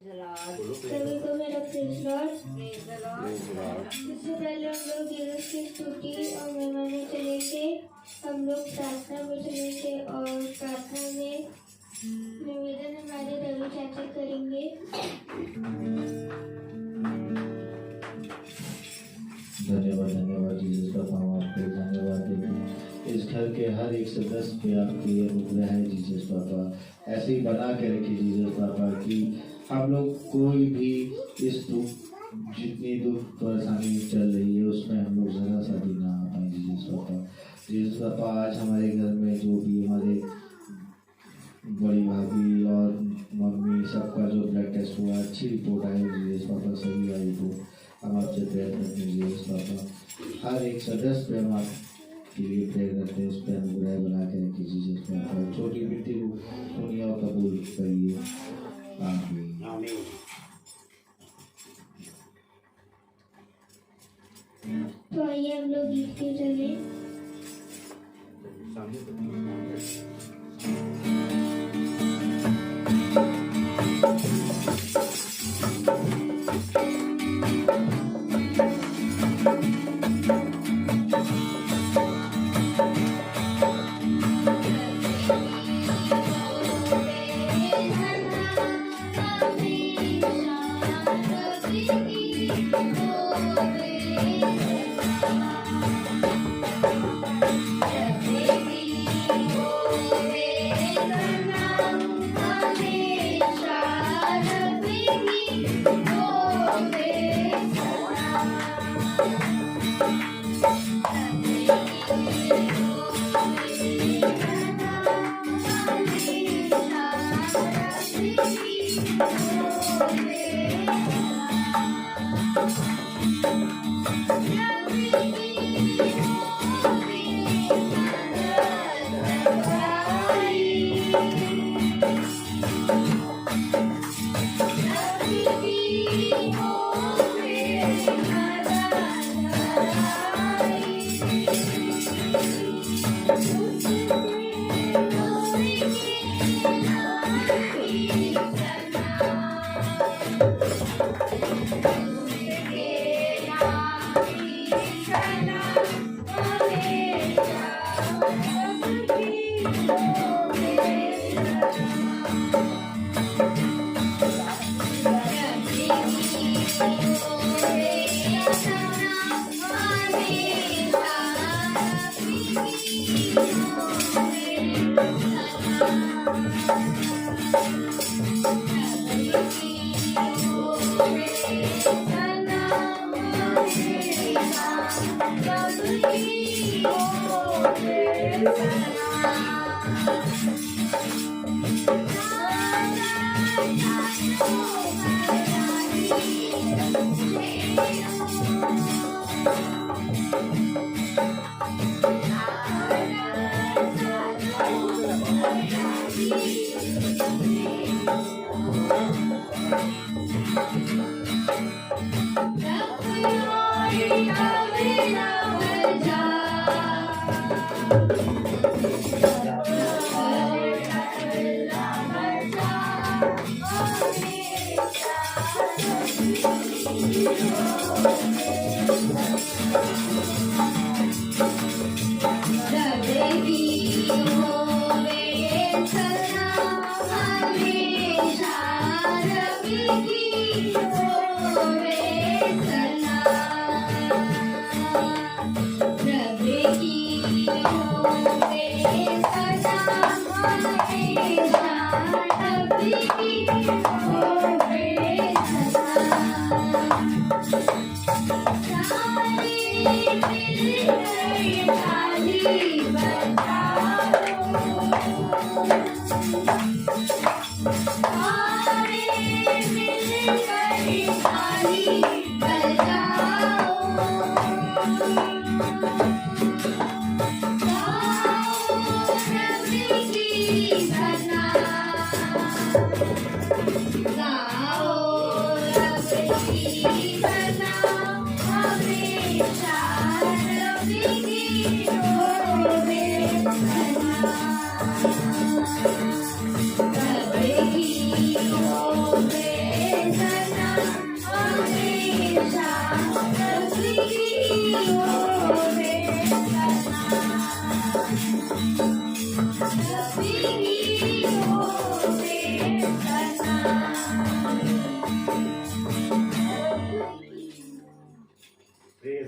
सभी को मेरा प्रेज़ लॉर्ड। इससे पहले हम लोग यीशु की स्तुति और महिमा में चले थे। हम लोग प्रार्थना में चले थे और प्रार्थना में निवेदन हमारे रवि चाचा करेंगे। धन्यवाद जीसस बाबा, हम आपको धन्यवाद देते हैं। इस घर के हर एक सदस्य पे आपकी अनुग्रह है जीसस बाबा। ऐसे ही बना के रखिए जीसस बाबा कि हम लोग कोई भी इस जितनी दुख परेशानी चल रही है उसमें हम लोग ज़रा सा भी ना आ पाए जीसस बाबा। जीसस बाबा, आज हमारे घर में जो भी हमारे बड़ी भाभी और मम्मी सबका जो ब्लड टेस्ट हुआ, अच्छी रिपोर्ट आई जीसस बाबा, सही आई रिपोर्ट। हम आपसे प्रेयर करते हैं जीसस बाबा, हर एक सदस्य पे हम आपके लिए प्रेयर करते हैं, उस पर अनुग्रह बना के रखिए जीसस बाबा। छोटी बेटी को सुनिए और कबूल करिए, आमीन। तो आइए हम लोग गीत के चले।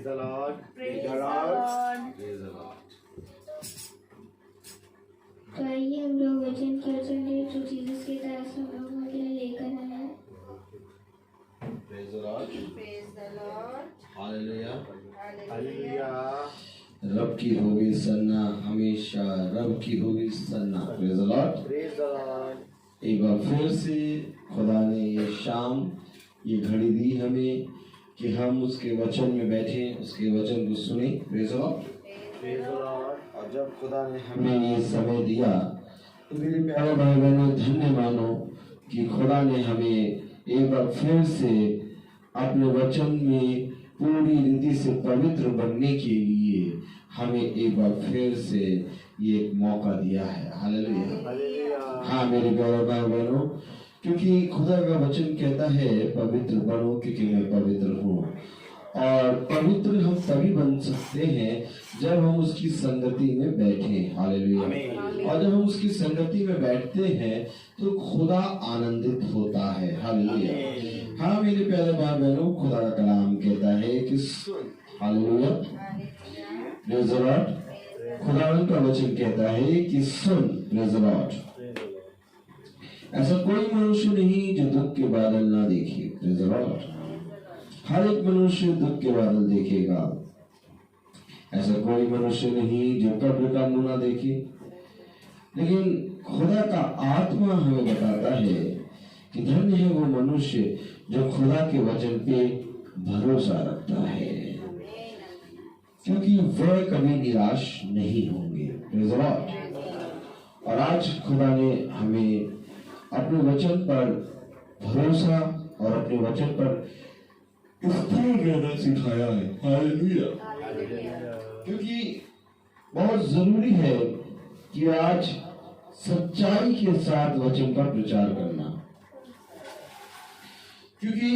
the Lord. Praise the Lord. Praise the Lord. तो आइए हम लोग वचन की वचन जो जीसस की तरफ से हम लोगों के लिए लेकर आए हैं। Praise the Lord. Praise the Lord. Hallelujah. Hallelujah. रब की होगी सन्ना, हमेशा रब की होगी सन्ना। Praise the Lord. Praise the Lord. एक बार फिर से खुदा ने ये शाम, ये घड़ी दी हमें कि हम उसके वचन में बैठे, उसके वचन को सुने। Praise the Lord. Praise the Lord. और जब खुदा ने हमें ये समय दिया तो मेरे प्यारे भाई बहनों, धन्य मानो कि खुदा ने हमें एक बार फिर से अपने वचन में पूरी रीति से पवित्र बनने के लिए हमें एक बार फिर से ये एक मौका दिया है। हालेलुया। Hallelujah. हाँ मेरे प्यारे भाई बहनों, क्योंकि खुदा का वचन कहता है पवित्र बनो क्योंकि मैं पवित्र हूँ। और पवित्र हम तभी बन सकते हैं जब हम उसकी संगति में बैठे। हालेलुया। और जब हम उसकी संगति में बैठते हैं तो खुदा आनंदित होता है। हालेलुया। हाँ मेरे प्यारे भाई बहनों, खुदा का कलाम कहता है कि सुन। हालेलुया। Praise the Lord. खुदावंद का वचन कहता है कि सुन। Praise the Lord. ऐसा कोई मनुष्य नहीं जो दुख के बादल ना देखे। Praise the Lord. हर एक मनुष्य दुख के बादल देखेगा। ऐसा कोई मनुष्य नहीं जो कब्र का मुंह ना देखे। लेकिन खुदा का आत्मा हमें बताता है कि धन्य है वो मनुष्य जो खुदा के वचन पे भरोसा रखता है, क्योंकि वह कभी निराश नहीं होंगे। Praise the Lord. और आज खुदा ने हमें अपने वचन पर भरोसा और अपने वचन पर स्थिर रहना सिखाया है। हालेलुया। क्योंकि बहुत जरूरी है कि आज सच्चाई के साथ वचन का प्रचार करना, क्योंकि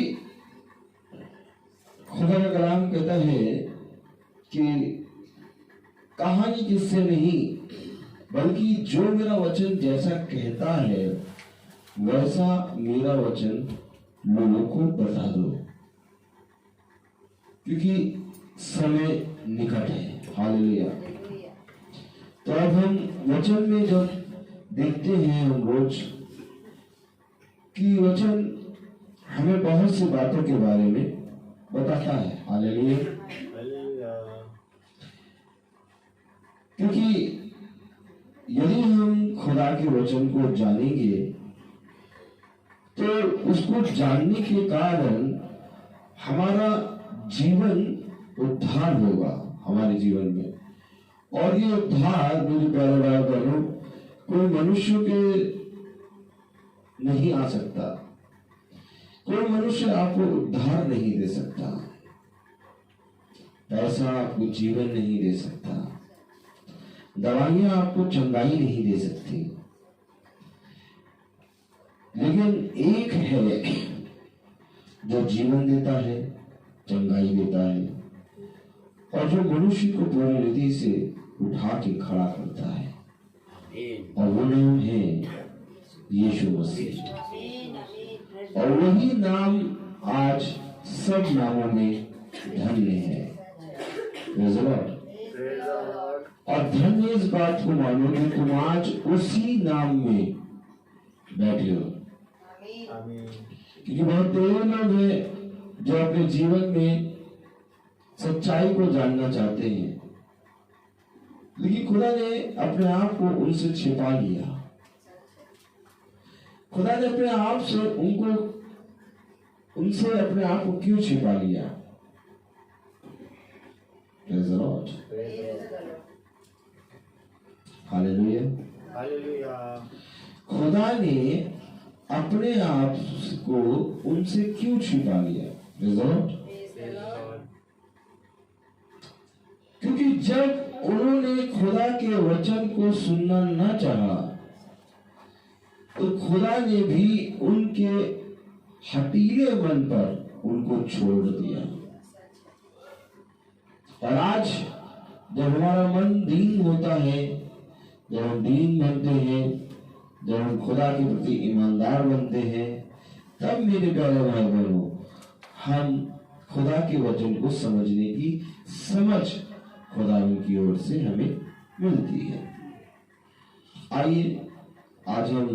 खुदा का कलाम कहता है कि कहानी किससे नहीं बल्कि जो मेरा वचन जैसा कहता है वैसा मेरा वचन लोगों को बता दो, क्योंकि समय निकट है। हालेलुया। तो अब हम वचन में जब देखते हैं हम रोज कि वचन हमें बहुत सी बातों के बारे में बताता है। हालेलुया। क्योंकि यदि हम खुदा के वचन को जानेंगे तो उसको जानने के कारण हमारा जीवन उद्धार होगा हमारे जीवन में। और ये उद्धार मेरे प्यारे भाई बहनों कोई मनुष्य के नहीं आ सकता। कोई मनुष्य आपको उद्धार नहीं दे सकता। पैसा आपको जीवन नहीं दे सकता। दवाइयां आपको चंगाई नहीं दे सकती। लेकिन एक है जो जीवन देता है, चंगाई देता है और जो मनुष्य को पूरी रीति से उठा के खड़ा करता है, और वो नाम है यीशु मसीह। और वही नाम आज सब नामों में धन्य है। Praise the Lord. और धन्य इस बात को मानो कि तुम आज उसी नाम में बैठे हो। क्योंकि बहुत तेरे लोग हैं जो अपने जीवन में सच्चाई को जानना चाहते हैं, लेकिन खुदा ने अपने आप को उनसे छिपा लिया। खुदा ने अपने आप से उनसे अपने आप को क्यों छिपा लिया? Praise the Lord. हालेलुया। खुदा ने अपने आप को उनसे क्यों छिपा लिया? Praise the Lord. क्योंकि जब उन्होंने खुदा के वचन को सुनना न चाहा तो खुदा ने भी उनके हठीले मन पर उनको छोड़ दिया। और आज जब हमारा मन दीन होता है, जब हम दीन बनते हैं, जब हम खुदा के प्रति ईमानदार बनते हैं, तब मेरे प्यारे भाई बहनों हम खुदा के वचन को समझने की समझ खुदा की ओर से हमें मिलती है। आइए आज हम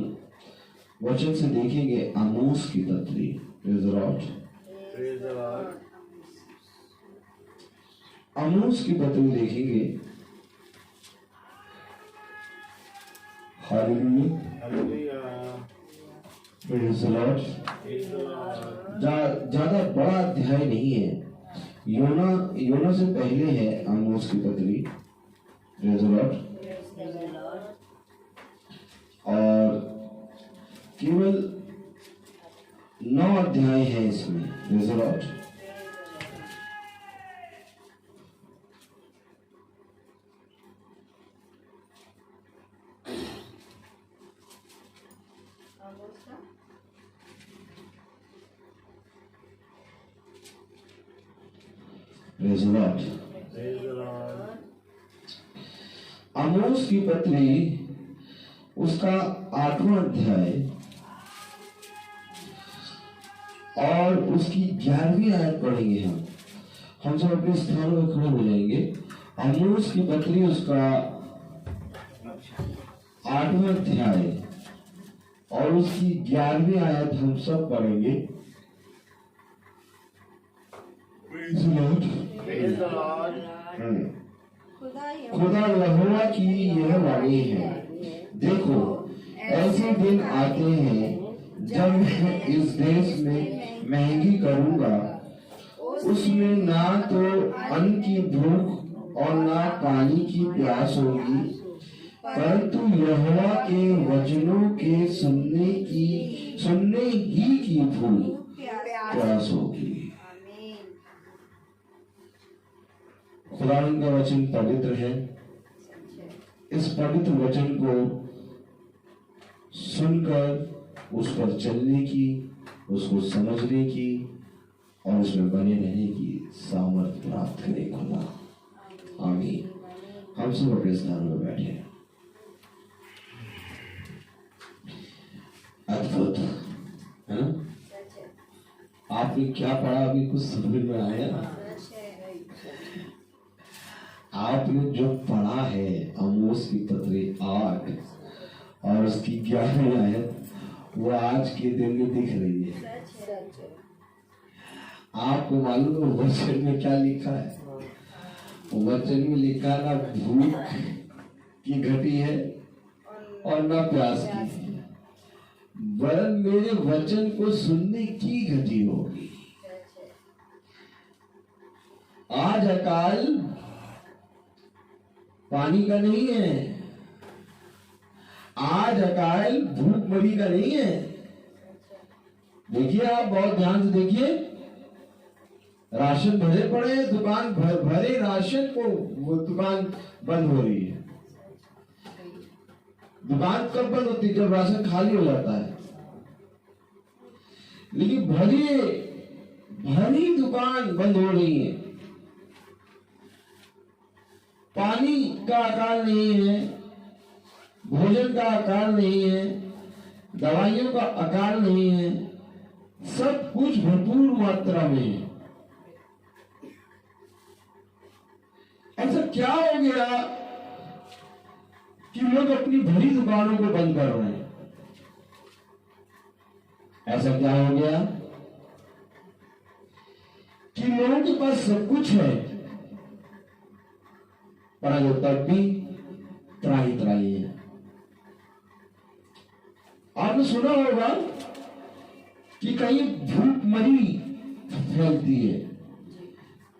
वचन से देखेंगे आमोस की पत्री। Praise the Lord. Praise the Lord. आमोस की पत्री देखेंगे। Hallelujah. Hallelujah. Praise the Lord. Praise the Lord. ज्यादा बड़ा अध्याय नहीं है। योना से पहले है आमोस की पत्री। Praise the Lord. और केवल 9 अध्याय है इसमें। Praise the Lord. Praise the Lord. Praise the Lord. आमोस की पत्री उसका 8वां अध्याय और उसकी 11वीं आयत पढ़ेंगे। हम सब अपने स्थानों पर खड़े हो जाएंगे। आमोस की पत्री उसका 8वां अध्याय और उसकी 11वीं आयत हम सब पढ़ेंगे। Praise the Lord. Praise the Lord. खुदा यहोवा की यह वाणी है, देखो ऐसे दिन आते हैं जब मैं इस देश में महंगी करूंगा, उसमें ना तो अन्न की भूख और ना पानी की प्यास होगी, परंतु यहोवा के वचनों के सुनने ही की भूख प्यास होगी। खुदावंद का वचन पवित्र है। इस पवित्र वचन को सुनकर उस पर चलने की, उसको समझने की और उसमें बने रहने की सामर्थ्य प्राप्त करे खुदा। आमीन। हम सब अपने स्थान में बैठे हैं। अद्भुत है ना? आपने क्या पढ़ा अभी कुछ समझ में आया? आपने जो पढ़ा है आमोस की पत्री 8 और उसकी 11वीं आयत, वो आज के दिन में दिख रही है। आपको मालूम है वचन में क्या लिखा है? वचन में लिखा ना भूख की घटी है और ना प्यास की, वरन मेरे वचन को सुनने की घटी होगी। आज अकाल पानी का नहीं है, आज अकाल भूखमरी का नहीं है। देखिए, आप बहुत ध्यान से देखिए, राशन भरे पड़े हैं, दुकान भरे राशन को, वो दुकान बंद हो रही है। दुकान कब बंद होती है? जब राशन खाली हो जाता है। लेकिन भरी दुकान बंद हो रही है। पानी का अकाल नहीं है, भोजन का अकाल नहीं है, दवाइयों का अकाल नहीं है, सब कुछ भरपूर मात्रा में है। ऐसा क्या हो गया कि लोग अपनी भरी दुकानों को बंद कर रहे हैं? ऐसा क्या हो गया कि लोगों के पास सब कुछ है, पर तब भी त्राही है। आपने सुना होगा कि कहीं भूखमरी फैलती है।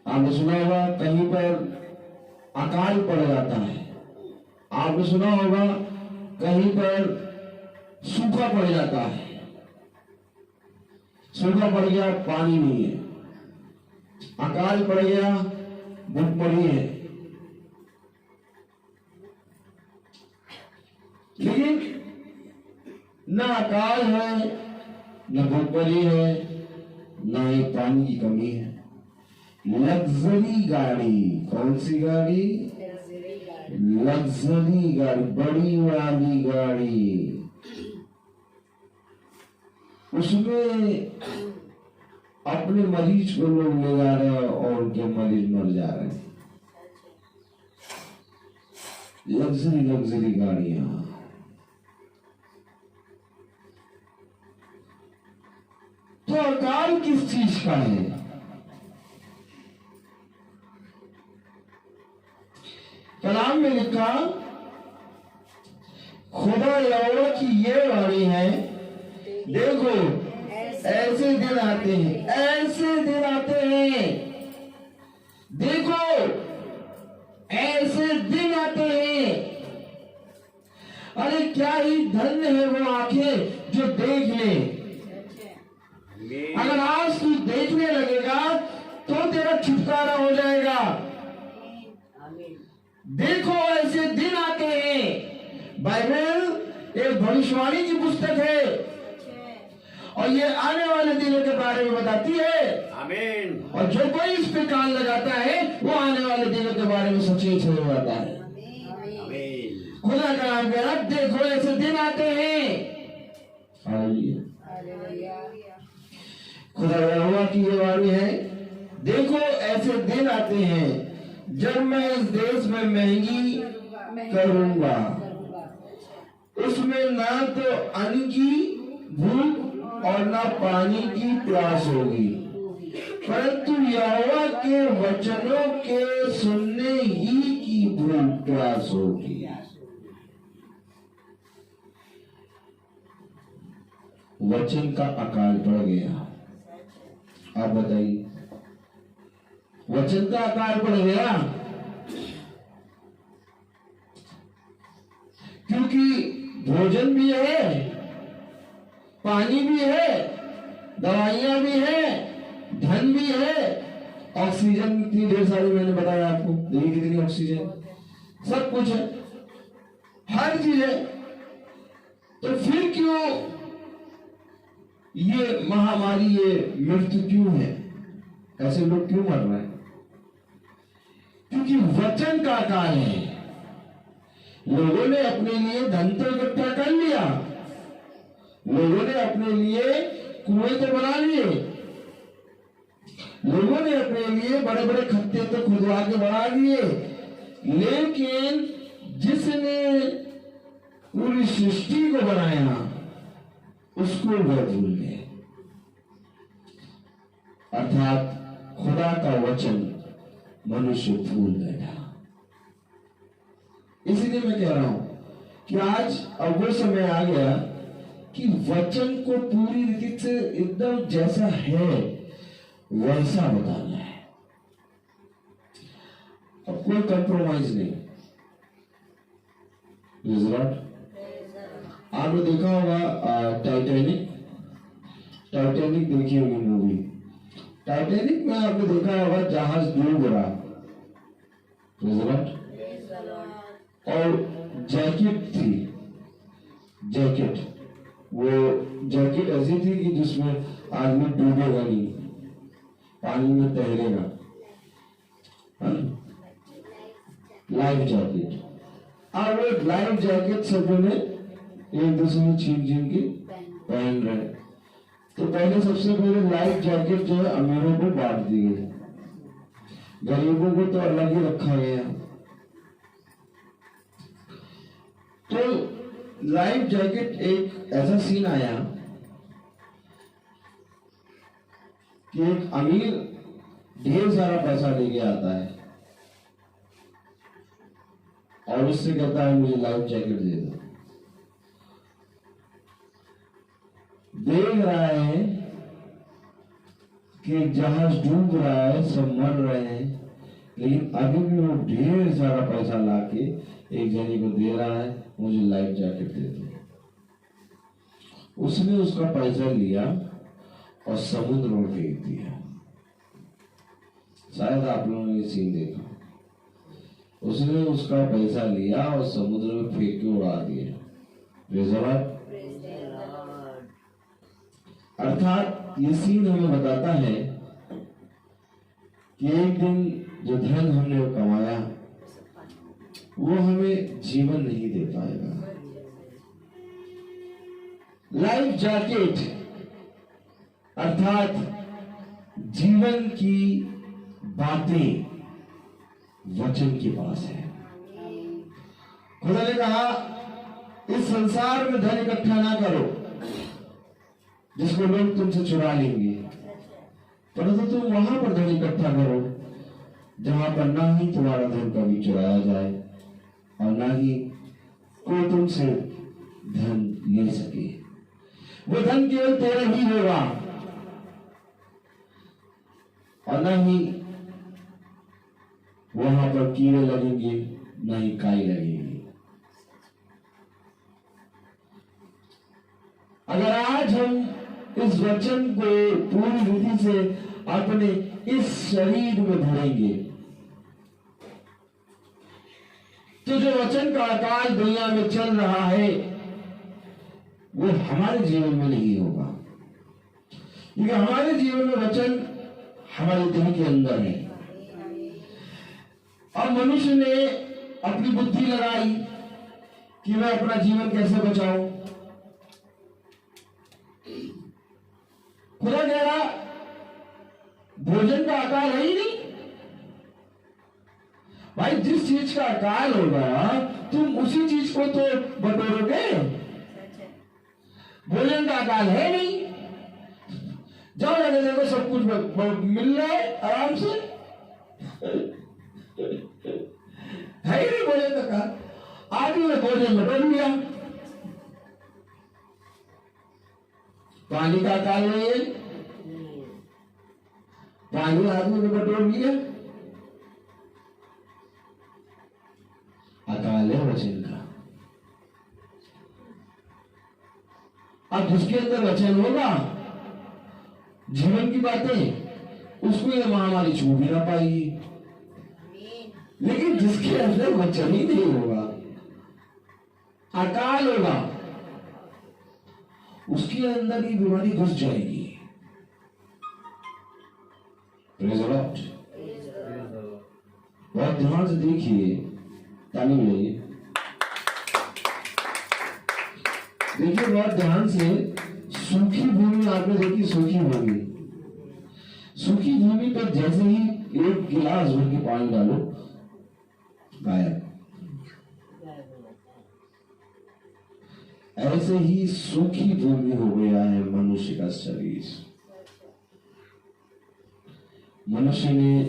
आपने सुना होगा कहीं पर अकाल पड़ जाता है। आपने सुना होगा कहीं पर सूखा पड़ जाता है। सूखा पड़ गया, पानी नहीं है। अकाल पड़ गया, भूखमरी है। लेकिन न अकाल है, न भूखमरी है, न ही पानी की कमी है। लग्जरी गाड़ी, कौन सी गाड़ी? लग्जरी गाड़ी, बड़ी वाली गाड़ी, उसमें अपने मरीज को लोग ले जा रहे हैं और उनके मरीज मर जा रहे हैं। लग्जरी लग्जरी गाड़ियां, तो अकाल किस चीज का है? कलाम में लिखा, खुदा यहोवा की ये वाणी है, देखो ऐसे दिन आते हैं, ऐसे दिन आते हैं, देखो ऐसे दिन आते हैं। अरे क्या ही धन्य है वो आंखें जो देख ले। अगर आज तू देखने लगेगा तो तेरा छुटकारा हो जाएगा। देखो ऐसे दिन आते हैं। बाइबल एक भविष्यवाणी की पुस्तक है और ये आने वाले दिनों के बारे में बताती है। आमीन। और जो कोई इस पे कान लगाता है वो आने वाले दिनों के बारे में सचेत हो जाता है। आमीन। खुदा का नाम कह रहा, देखो ऐसे दिन आते हैं। हालेलुया। खुदा यहोवा की ये वाणी है, देखो ऐसे दिन आते हैं जब मैं इस देश में महंगी करूंगा, उसमें ना तो अन्न की भूख और ना पानी की प्यास होगी, परंतु यहोवा के वचनों के सुनने ही की भूख प्यास होगी। वचन का अकाल पड़ गया। आप बताइए, वचन का अकाल पड़ गया क्योंकि भोजन भी है, पानी भी है, दवाइयां भी है, धन भी है, ऑक्सीजन इतनी ढेर सारी, मैंने बताया आपको, देखिए कितनी ऑक्सीजन, सब कुछ है, हर चीज है। तो फिर क्यों ये महामारी, ये मृत्यु क्यों है? ऐसे लोग क्यों मर रहे हैं? क्योंकि वचन का अकाल है। लोगों ने अपने लिए धन तो इकट्ठा कर लिया, लोगों ने अपने लिए कुएं तो बना लिए, लोगों ने अपने लिए बड़े बड़े खत्ते तो खुदवा के बना दिए, लेकिन जिसने पूरी सृष्टि को बनाया उसको वह भूल गए। अर्थात खुदा का वचन मनुष्य भूल बैठा। इसीलिए मैं कह रहा हूं कि आज अब वो समय आ गया कि वचन को पूरी रीति से एकदम जैसा है वैसा बताना है। अब कोई कंप्रोमाइज नहीं। आपने देखा होगा टाइटैनिक, टाइटैनिक देखी होगी मूवी। टाइटैनिक में आपने देखा होगा जहाज डूब रहा, और जैकेट थी, जैकेट, वो जैकेट ऐसी थी कि जिसमें आदमी डूबेगा नहीं, पानी में तैरेगा, लाइफ जैकेट। और वो लाइफ जैकेट सबों ने एक दूसरे में छीन छीन के पहन रहे। तो पहले सबसे पहले लाइफ जैकेट जो है अमीरों को बांट दी गई, गरीबों को तो अलग ही रखा गया। तो लाइफ जैकेट, एक ऐसा सीन आया कि एक अमीर ढेर सारा पैसा लेके आता है और उससे कहता है मुझे लाइफ जैकेट दे दो। देख रहा है कि जहाज डूब रहा है, सब मर रहे हैं, लेकिन अभी भी वो ढेर सारा पैसा लाके एक जने को दे रहा है, मुझे लाइफ जैकेट दे दो। उसने उसका पैसा लिया और समुद्र में फेंक दिया। शायद आप लोगों ने ये सीन देखा। उसने उसका पैसा लिया और समुद्र में फेंक के उड़ा दिया। अर्थात ये सीन हमें बताता है कि एक दिन जो धन हमने कमाया वो हमें जीवन नहीं दे पाएगा। लाइफ जैकेट अर्थात जीवन की बातें वचन के पास है। खुदा ने कहा इस संसार में धन इकट्ठा ना करो जिसको लोग तुमसे चुरा लेंगे, परंतु तुम वहां पर धन इकट्ठा करो जहां पर ना ही तुम्हारा धन कभी चुराया जाए और ना ही कोई तुमसे धन ले सके। वो धन केवल तेरा ही होगा और ना ही वहां पर कीड़े लगेंगे, ना ही काई लगेंगे। अगर आज हम इस वचन को पूरी रीति से अपने इस शरीर में भरेंगे तो जो वचन का अकाल दुनिया में चल रहा है वो हमारे जीवन में नहीं होगा, क्योंकि हमारे जीवन में वचन हमारे दिल के अंदर है। अब मनुष्य ने अपनी बुद्धि लगाई कि मैं अपना जीवन कैसे बचाऊं। खुदा कह रहा भोजन का अकाल है ही नहीं भाई। जिस चीज का अकाल होगा तुम उसी चीज को तो बटोरोगे। भोजन का अकाल है नहीं, जाओ जाके देखो सब कुछ मिल रहा है आराम से, है ही नहीं भोजन का अकाल। आदमी ने भोजन बटोर लिया। पानी का अकाल नहीं है, पानी आदमी ने बटोर लिया। अकाल है वचन का। अब जिसके अंदर वचन होगा जीवन की बातें, उसको ये महामारी छू भी ना पाएगी। लेकिन जिसके अंदर वचन ही नहीं होगा, अकाल होगा, उसके अंदर ही बीमारी घुस जाएगी। Praise the Lord. बहुत ध्यान से देखिए, ताली बजाइए। देखिए बहुत ध्यान से, सूखी भूमि आपने देखी, सूखी भूमि, सूखी भूमि पर जैसे ही एक गिलास भर के पानी डालो गायब। ऐसे ही सूखी भूमि हो गया है मनुष्य का शरीर। मनुष्य ने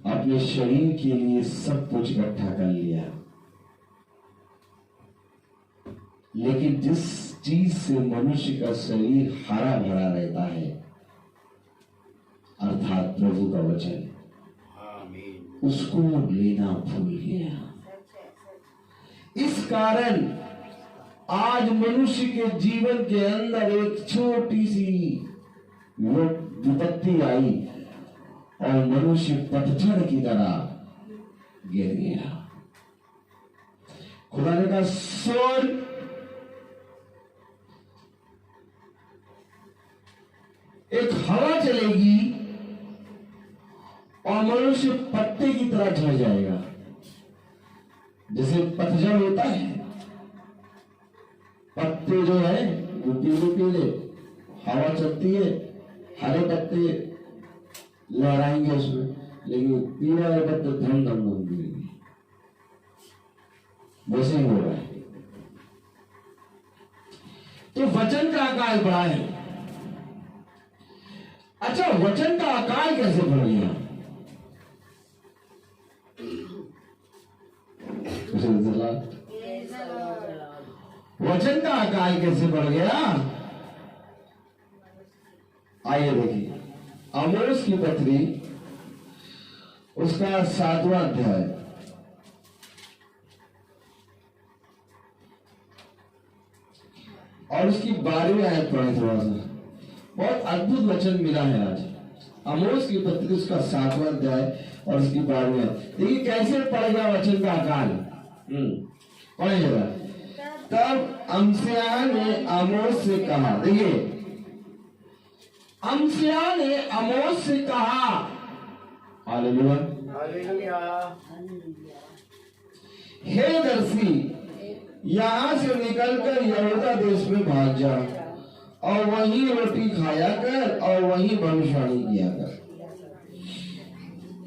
अपने शरीर के लिए सब कुछ इकट्ठा कर लिया, लेकिन जिस चीज से मनुष्य का शरीर हरा भरा रहता है अर्थात प्रभु का वचन, उसको लेना भूल गया। इस कारण आज मनुष्य के जीवन के अंदर एक छोटी सी विपत्ति आई और मनुष्य पतझड़ की तरह गिर गया। खुदा ने कहा सोल एक हवा चलेगी और मनुष्य पत्ते की तरह झड़ जाएगा। जैसे पतझड़ होता है, पत्ते जो है वो पीले पीले, हवा चलती है, हरे पत्ते लहराएंगे उसमें, लेकिन पीले वाले पत्ते धम धम धम गिरेंगे। वैसे ही हो रहा है। तो वचन का अकाल बढ़ा है। अच्छा, वचन का अकाल कैसे बढ़ गया? वचन का अकाल कैसे बढ़ गया? आइए देखिए, आमोस की पत्री उसका 7वां अध्याय और उसकी 12वीं आयत पढ़े। थोड़ा सा बहुत अद्भुत वचन मिला है आज। आमोस की पत्री उसका 7वां अध्याय और उसकी 12वीं आयत। देखिए कैसे पड़ेगा वचन का अकाल। पढ़े जरा। तब अमस्याह ने आमोस से कहा, देखिए अमस्याह ने आमोस से कहा, हालेलुया, हे दर्शी, यहां से निकलकर यहूदा देश में भाग जा और वहीं रोटी खाया कर और वहीं भविष्यवाणी किया कर।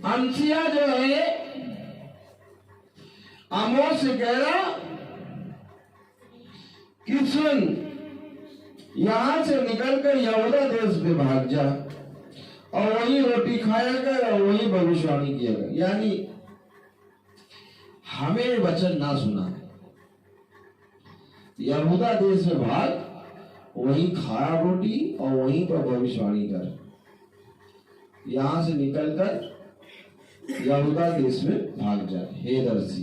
अंसिया जो है आमोस से कह रहा कि सुन, यहां से निकलकर यहूदा देश पे भाग जा और वही रोटी खाया कर और वही भविष्यवाणी किया कर। यानी हमें वचन ना सुना, यहूदा देश में भाग, वहीं खा रोटी और वहीं पर भविष्यवाणी कर। यहां से निकलकर यहूदा देश में भाग जा। हे दर्शी,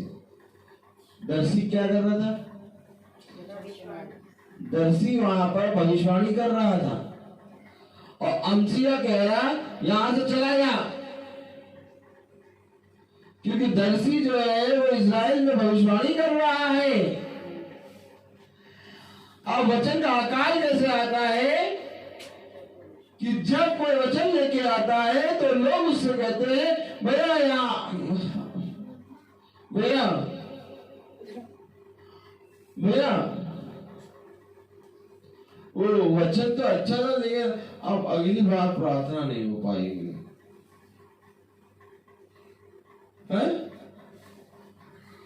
दर्शी क्या कर रहा था? दर्शी वहां पर भविष्यवाणी कर रहा था और अमसिया कह रहा यहां से चला जा, क्योंकि दर्शी जो है वो इजराइल में भविष्यवाणी कर रहा है। अब वचन का अकाल कैसे आता है कि जब कोई वचन लेके आता है तो लोग उससे कहते हैं भैया भैया भैया वो वचन तो अच्छा था, लेकिन अब अगली बार प्रार्थना नहीं हो पाएगी है?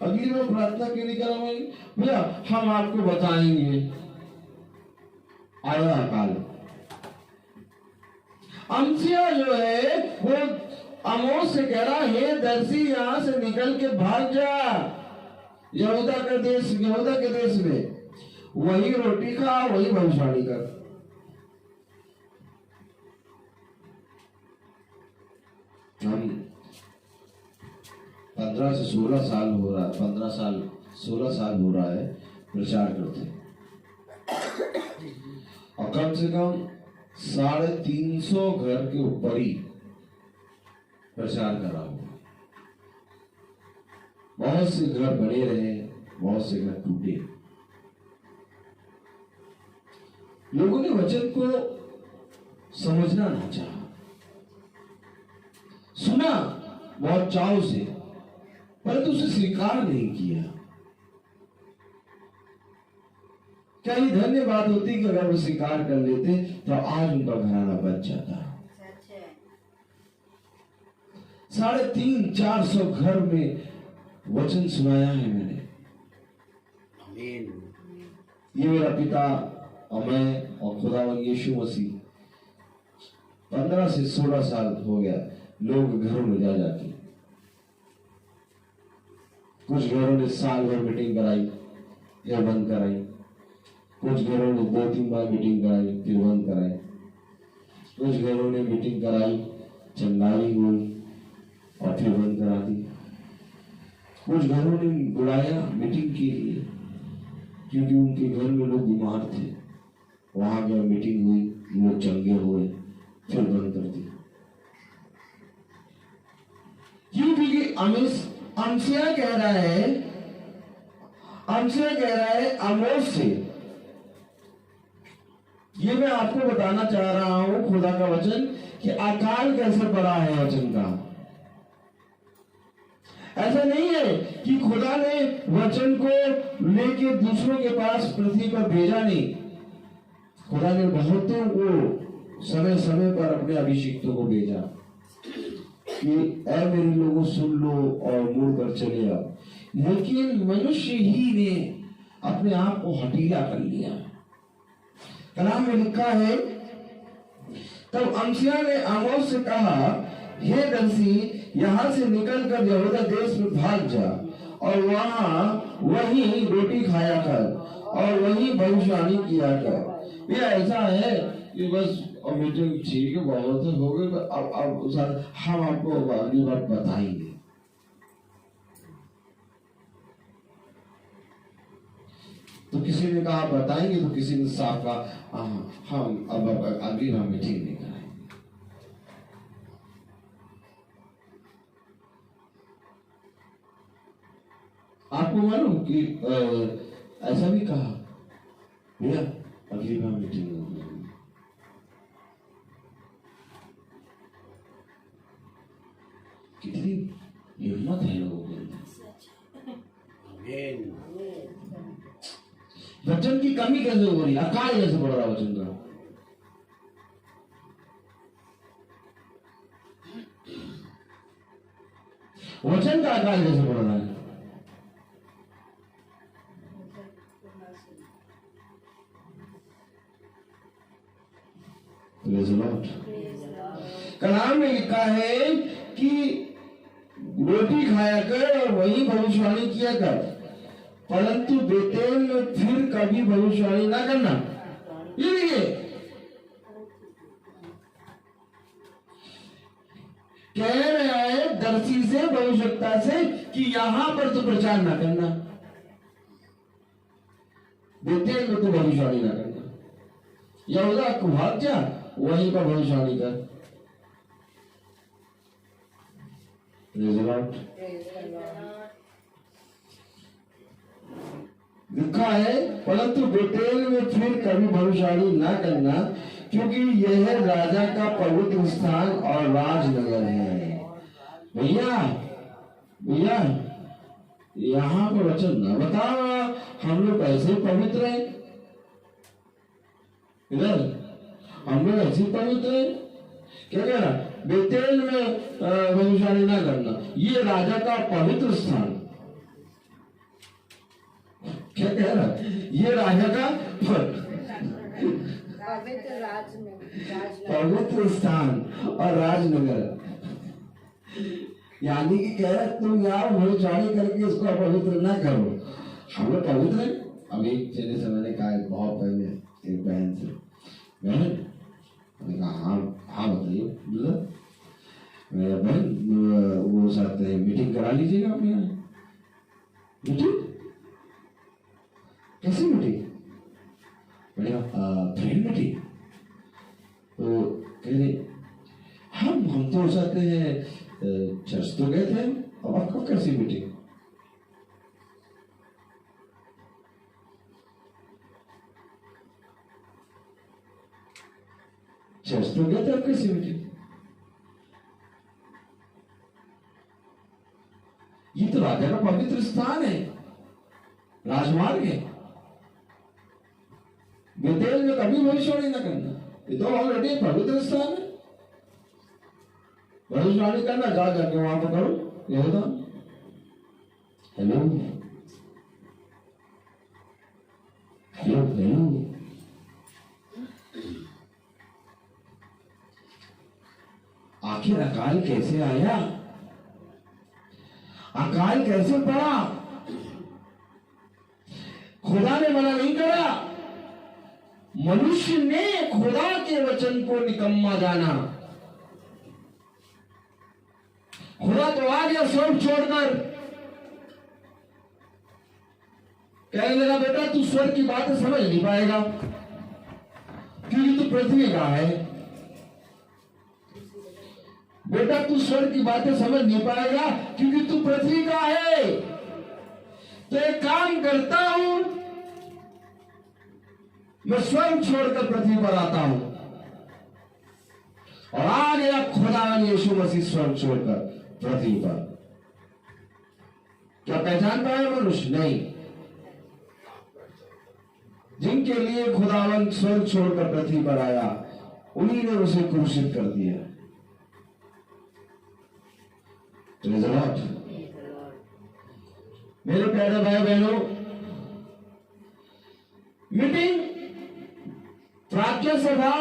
अगली बार प्रार्थना क्यों नहीं कराएंगे? भैया हम आपको बताएंगे। आया अकाल। अमसिया जो है वो आमोस से कह रहा, हे दर्शी, यहां से निकल के भाग जा यहूदा के देश में, वही रोटी खा, वही भविष्यवाणी कर। हम 15 से 16 साल हो रहा है, 16 साल हो रहा है प्रचार करते, और कम से कम 350 घर के ऊपर ही प्रचार करा हुआ। बहुत से घर बने रहे, बहुत से घर टूटे। लोगों ने वचन को समझना ना चाहा, सुना बहुत चाव से, परंतु उसे स्वीकार नहीं किया। क्या ये धन्य बात होती कि अगर वो स्वीकार कर लेते तो आज उनका घराना बच जाता। 350-400 घर में वचन सुनाया है मैंने। ये मेरा पिता और मैं और खुदावन यीशु मसीह 15 से 16 साल हो गया लोग घरों में जा जाके, कुछ घरों ने साल भर मीटिंग कराई फिर बंद कराई, कुछ घरों ने 2-3 बार मीटिंग कराई फिर बंद कराई, कुछ घरों ने मीटिंग कराई, चंगाई हुई और फिर बंद करा दी, कुछ घरों ने बुलाया मीटिंग के लिए क्योंकि उनके घर में लोग बीमार थे, वहां गए, मीटिंग हुई, लोग चंगे हुए, फिर बंद कर दी। क्यों? क्योंकि अमसिया कह रहा है आमोस से, ये मैं आपको बताना चाह रहा हूं खुदा का वचन कि अकाल कैसे पड़ा है वचन का। ऐसा नहीं है कि खुदा ने वचन को लेके दूसरों के पास पृथ्वी पर भेजा नहीं। खुदा ने बहुतों को समय समय पर अपने अभिषिक्तों को भेजा कि ऐ मेरे लोगों सुन लो और मुड़ कर चले आओ, लेकिन मनुष्य ही ने अपने आप को हठीला कर लिया। कलाम में लिखा है, तब अमसिया ने आमोस से कहा, हे दर्शी, यहां से निकलकर यहूदा देश में भाग जा और वहां वही रोटी खाया कर और वही भविष्यवाणी किया कर। ये ऐसा है कि बस मीटिंग ठीक है, बहुत हो गए, अब हम आपको अगली बार बताएंगे। तो किसी ने कहा बताएंगे, तो किसी ने साफ कहा हम अब अगली बार मीटिंग नहीं कराएंगे। आपको मालूम कि ऐसा भी कहा, भैया अगली बार मीटिंग होगी। कितनी हिम्मत है लोगों के अंदर। वचन की कमी कैसे हो रही, अकाल कैसे पड़ रहा वचन का। वचन का अकाल कैसे पड़ रहा है? Praise the Lord. कलाम में लिखा है कि रोटी खाया कर और वही भविष्यवाणी किया कर, परंतु बेतेल में फिर कभी भविष्यवाणी ना करना। ये देखिए कह रहा है दर्शी से, भविष्यवक्ता से कि यहां पर तो प्रचार ना करना, बेतेल में तो भविष्यवाणी ना करना। यहूदा को भाग जा, वहीं पर भविष्यवाणी कर। Praise the Lord. लिखा है परंतु बेतेल में फिर कभी भविष्यवाणी ना करना, क्योंकि यह राजा का पवित्र स्थान और राजनगर है। भैया भैया यहाँ पर वचन ना बताओ हम लोग ऐसे पवित्र हैं, इधर हम लोग ऐसे पवित्र हैं। क्या कह रहा? बेतेल में भविष्यवाणी ना करना, ये राजा का पवित्र स्थान। क्या कह रहा? ये राजा का पवित्र स्थान और राजनगर। यानी कि कह रहा तुम यहाँ भविष्यवाणी करके इसको अपवित्र ना करो, हम लोग पवित्र है। अभी चले से मैंने कहा बहुत पहले एक बहन से, बहन मैंने कहा हाँ हाँ बताइए, बोला मेरा बहन वो साथ मीटिंग करा लीजिएगा अपने यहाँ। मीटिंग कैसी मीटिंग? मैंने कहा फ्रेंड मीटिंग। तो कह रहे हम तो चाहते हैं चर्च तो गए थे, अब आपको कैसी मीटिंग? चर्च तो गए थे, अब कैसी मीटिंग? ये तो राजा का पवित्र स्थान है, राजमार्ग है। बेतेल में कभी भविष्यवाणी न करना, ये तो ऑलरेडी पवित्र स्थान है। भविष्यवाणी करना जा जाके वहां पर करो। ये होता हेलो हेलो हेलो, आखिर अकाल कैसे आया? अकाल कैसे पड़ा? खुदा ने मना नहीं करा, मनुष्य ने खुदा के वचन को निकम्मा जाना। खुदा तो आ गया स्वर्ग छोड़कर, कहने लगा बेटा तू स्वर्ग की बातें समझ नहीं पाएगा क्योंकि तू पृथ्वी का है। बेटा तू स्वर्ग की बातें समझ नहीं पाएगा क्योंकि तू पृथ्वी का है। तो एक काम करता हूं, मैं स्वर्ग छोड़कर पृथ्वी पर आता हूं। और आ गया खुदावन यीशु मसीह स्वर्ग छोड़कर पृथ्वी पर। क्या पहचान पाया मनुष्य? नहीं। जिनके लिए खुदावन स्वर्ग छोड़कर पृथ्वी पर आया, उन्हीं ने उसे क्रूसित कर दिया। Praise the Lord. मेरे प्यारे भाई बहनों, मीटिंग, प्रार्थना सभा,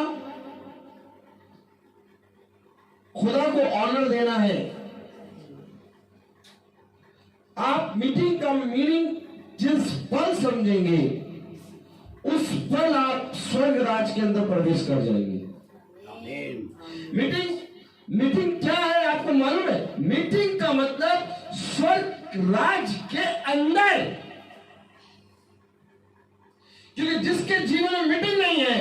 खुदा को ऑनर देना है। आप मीटिंग का मीनिंग जिस पल समझेंगे, उस पल आप स्वर्ग राज के अंदर प्रवेश कर जाएंगे। मीटिंग क्या है आपको मालूम है? मीटिंग का मतलब स्वर्ग राज के अंदर। क्योंकि जिसके जीवन में मीटिंग नहीं है,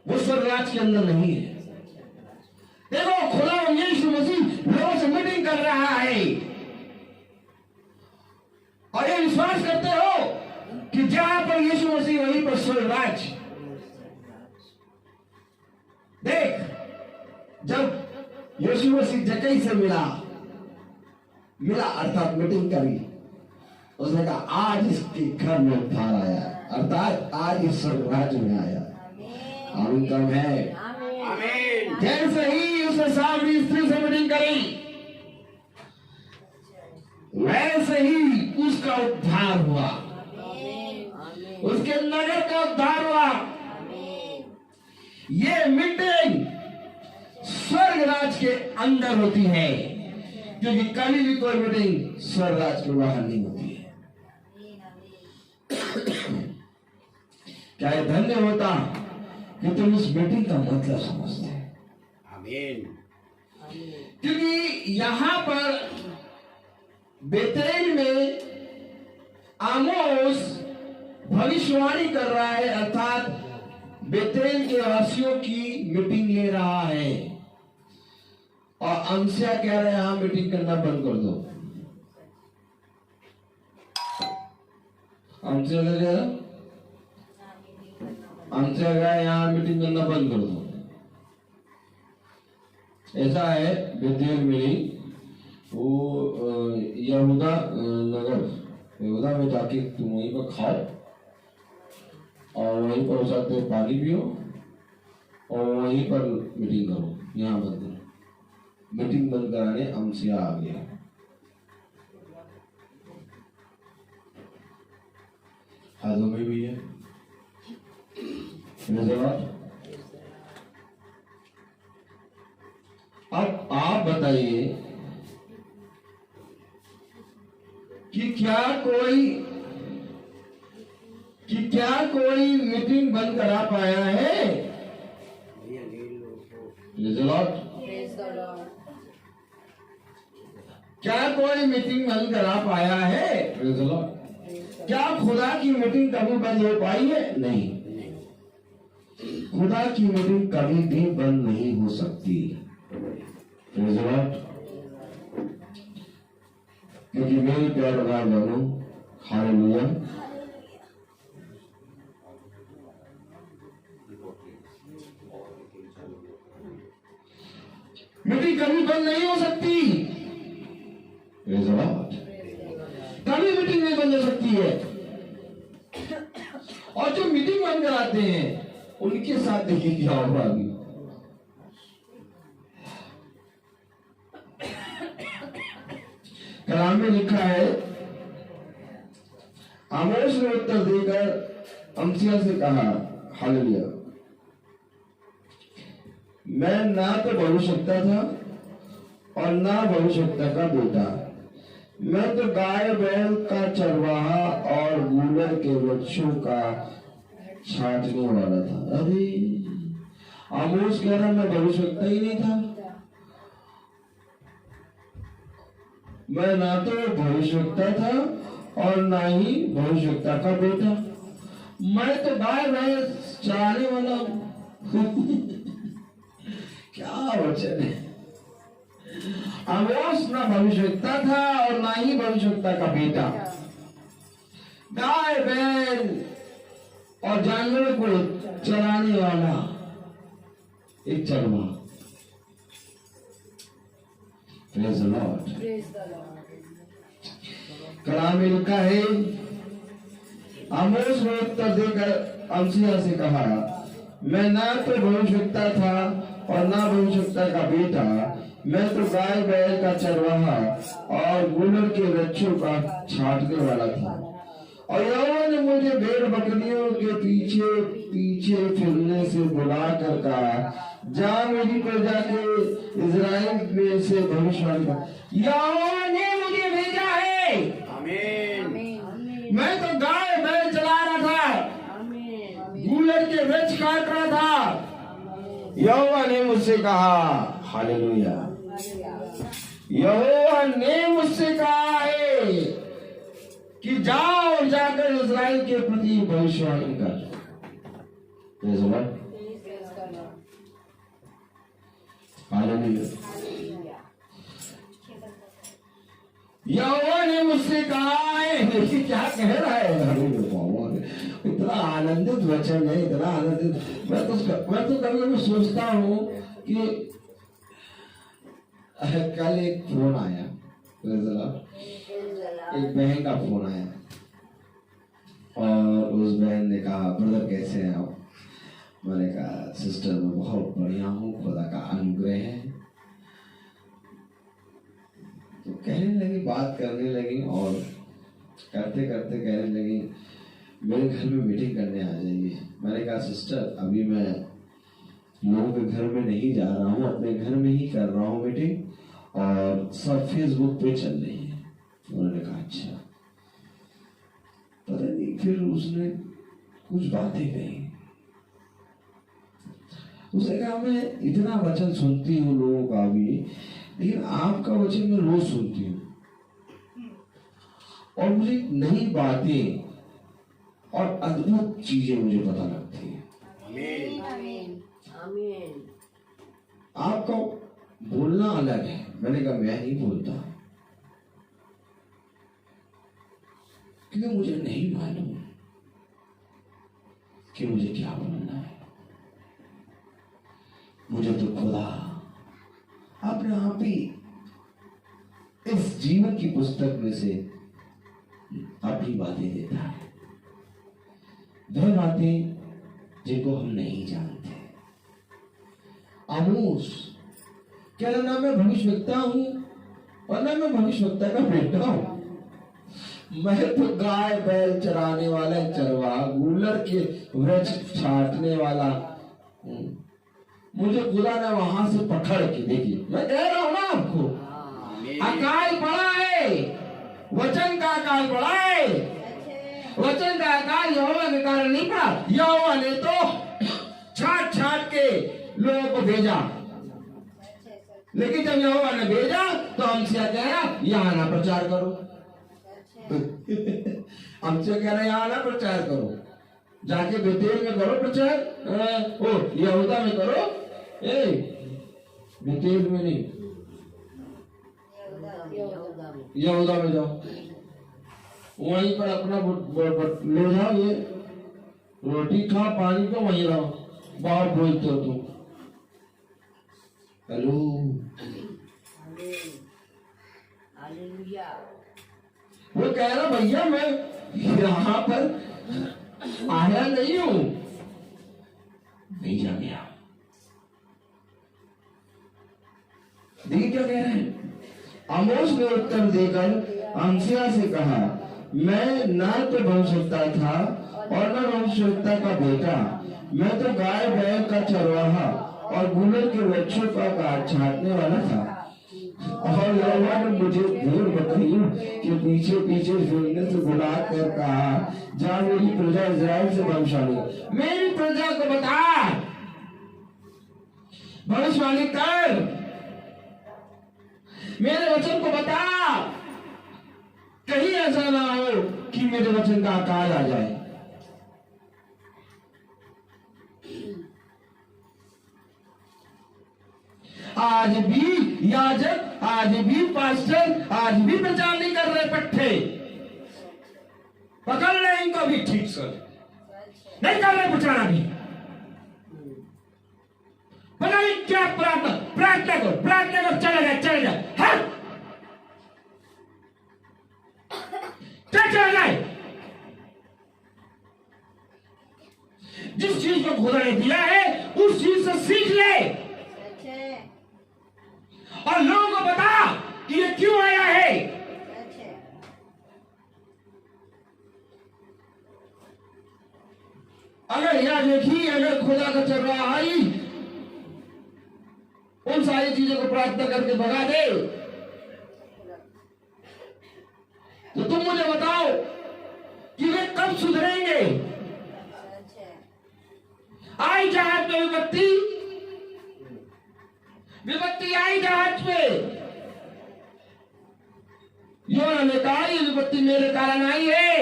वो स्वर्ग राज के अंदर नहीं है। देखो खुदा यीशु मसीह लोगों से मीटिंग कर रहा है, और ये विश्वास करते हो कि जहां पर यीशु मसीह वहीं पर स्वर्ग राज। देख, जब यीशु मसीह जकई से मिला अर्थात मीटिंग करी, उसने कहा आज इसके घर में उद्धार आया, अर्थात आज इस स्वर्ग राज्य में आया। आमीन कम है। जैसे ही उसने सामरी स्त्री से मीटिंग करी, वैसे ही उसका उद्धार हुआ, उसके नगर का उद्धार हुआ। ये मीटिंग स्वर्ग राज के अंदर होती है, क्योंकि कभी भी कोई मीटिंग स्वर्ग राज के बाहर नहीं होती है। क्या ये धन्य होता कि तुम इस मीटिंग का मतलब समझते हैं। आमीन। क्योंकि यहां पर बेतेल में आमोस भविष्यवाणी कर रहा है, अर्थात बेतेल के वासियों की मीटिंग ले रहा है। और अमस्या कह रहे हैं यहां मीटिंग करना बंद कर दो। अमस्या कह रहे हैं यहां मीटिंग करना बंद कर दो। ऐसा है बेतेल में वो यहूदा नगर, यहूदा में जाके तुम वहीं पर खाओ और वहीं पर हो सकते पानी पियो और वहीं पर मीटिंग करो। यहाँ बंद करो। मीटिंग बंद कराने अमसिया आ गया। हाथों में भी है। अब आप बताइए कि क्या कोई मीटिंग बंद करा पाया है? क्या कोई मीटिंग बंद करा पाया है? क्या खुदा की मीटिंग कभी बंद हो पाई है? नहीं। खुदा की मीटिंग कभी भी बंद नहीं हो सकती, क्योंकि मेरे प्यारे भाई बहनों, हालेलुया, मीटिंग कभी बंद नहीं हो सकती। कभी मीटिंग नहीं बंद हो सकती है। और जो मीटिंग बंद कराते हैं उनके साथ देखिए क्या होगा अभी। कलाम में लिखा है, आमोस ने उत्तर देकर अमसिया से कहा, हालेलुया, मैं ना तो भविष्यवक्ता था और ना भविष्यवक्ता का बेटा, मैं तो गाय बैल का चरवाहा और गूलर के वृक्षों का छांटने वाला था। अरे आमोस कह रहा मैं भविष्यवक्ता ही नहीं था, मैं ना तो भविष्यवक्ता था और ना ही भविष्यवक्ता का बेटा, मैं तो गाय बैल चराने वाला हूं। क्या वचन है। आमोस ना भविष्यवक्ता था और ना ही भविष्यवक्ता का बेटा, गाय बैल और जानवरों को चराने वाला एक चरवाहा। Praise the Lord. कलाम में लिखा है, आमोस ने उत्तर देकर अमसिया से कहा, मैं ना तो भविष्यवक्ता था और ना भविष्यवक्ता का बेटा, मैं तो गाय बैल का चरवाहा और गूलर के वृक्षों का छांटने वाला था। और यहोवा ने मुझे भेड़ बकरियों के पीछे पीछे फिरने से बुला कर कहा, जा मेरी प्रजा के इजराइल में से भविष्यवाणी कर। यहोवा ने मुझे भेजा है। आमीन। मैं तो गाय बैल चला रहा था, गूलर के वृक्ष काट रहा था। यहोवा ने मुझसे कहा, हालेलुया, यहोवा ने मुझसे कहा है कि जाओ और जाकर इस्राएल के प्रति भविष्यवाणी कर। हालेलुया। यहोवा ने मुझसे कहा है, देखिए क्या कह रहा है। इतना आनंदित वचन है, इतना आनंदित। मैं तो कभी कभी सोचता हूँ कि कल एक फोन आया, एक बहन का फोन आया और उस बहन ने कहा, ब्रदर कैसे हैं आप? मैंने कहा, सिस्टर मैं बहुत बढ़िया हूँ, खुदा का अनुग्रह है। तो कहने लगी, बात करने लगी और करते करते कहने लगी मेरे घर में मीटिंग करने आ जाइए। मैंने कहा सिस्टर अभी मैं लोगों के घर में नहीं जा रहा हूँ, अपने घर में ही कर रहा हूँ मीटिंग और सब फेसबुक पे चल रही है। उन्होंने कहा अच्छा। पता नहीं फिर उसने कुछ बातें कही। उसने कहा मैं इतना वचन सुनती हूँ लोगों का भी, लेकिन आपका वचन मैं रोज सुनती हूँ और मुझे नई बातें और अद्भुत चीजें मुझे पता लगती है। आमीन। आमीन। आपका बोलना अलग है। मैंने कहा मैं नहीं बोलता क्योंकि मुझे नहीं मालूम कि मुझे क्या बोलना है। मुझे तो खुदा अपने आप ही इस जीवन की पुस्तक में से अपनी बातें देता है, वह बातें जिनको हम नहीं जानते। आमोस कह रहा ना मैं भविष्यवक्ता हूं और ना मैं भविष्यवक्ता का बेटा हूं। मैं तो गाय बैल चराने वाला चरवा, गूलर के वृक्ष छाटने वाला। मुझे खुदा ने वहां से पकड़ के, देखिए मैं कह रहा हूं ना आपको, अकाल पड़ा है, वचन का अकाल पड़ा है। वचन का अकाल यहोवा के कारण नहीं पड़ा। यहोवा ने तो छाट छाट के लोगों को भेजा, लेकिन जब यहोवा ने भेजा तो हमसे कह रहा यहाँ ना प्रचार करो। हमसे कह रहा यहाँ ना प्रचार करो, जाके बेतेल में करो प्रचार, ओ यहूदा में करो। बेतेल में नहीं, यहूदा में जाओ, वहीं पर अपना ले जाओ, ये रोटी खा पानी को वहीं रहो। बहुत बोलते हो तुम। हेलो, वो कह रहा भैया मैं यहाँ पर आया नहीं हूं, भेजा गया। देखिए क्या कह रहे हैं। आमोस ने उत्तर देकर अमस्याह से कहा मैं ना तो भविष्यवक्ता था और न भविष्यवक्ता का बेटा, मैं तो गाय बैल का चरवाहा और गूलर के वृक्षों का काट छाटने वाला था। और यहोवा ने मुझे भेड़ बकरियों के पीछे पीछे फिरने से बुला कर कहा जा मेरी प्रजा इस्राएल से भविष्यवाणी, मेरी प्रजा को बता, भविष्यवाणी कर, मेरे वचन को बता, कहीं ऐसा ना हो कि मेरे वचन का अकाल आ जाए। आज भी याजक, आज भी पास्टर, आज भी प्रचार नहीं कर रहे पट्टे, पकड़ रहे इनको भी ठीक से नहीं कर रहे प्रचार। अभी पता नहीं क्या प्रार्थना करो, चले जाए चला जाए। जिस चीज को खुदा ने दिया है उस चीज से सीख ले और लोगों को बता कि ये क्यों आया है। अगर याद रखिए, अगर खुदा का चरवाहा आई उन सारी चीजों को प्रार्थना करके भगा दे, तो तुम मुझे बताओ कि वे कब सुधरेंगे। आई जहाज में विपत्ति आई जहाज पे। योना ने कहा ये विपत्ति मेरे कारण आई है।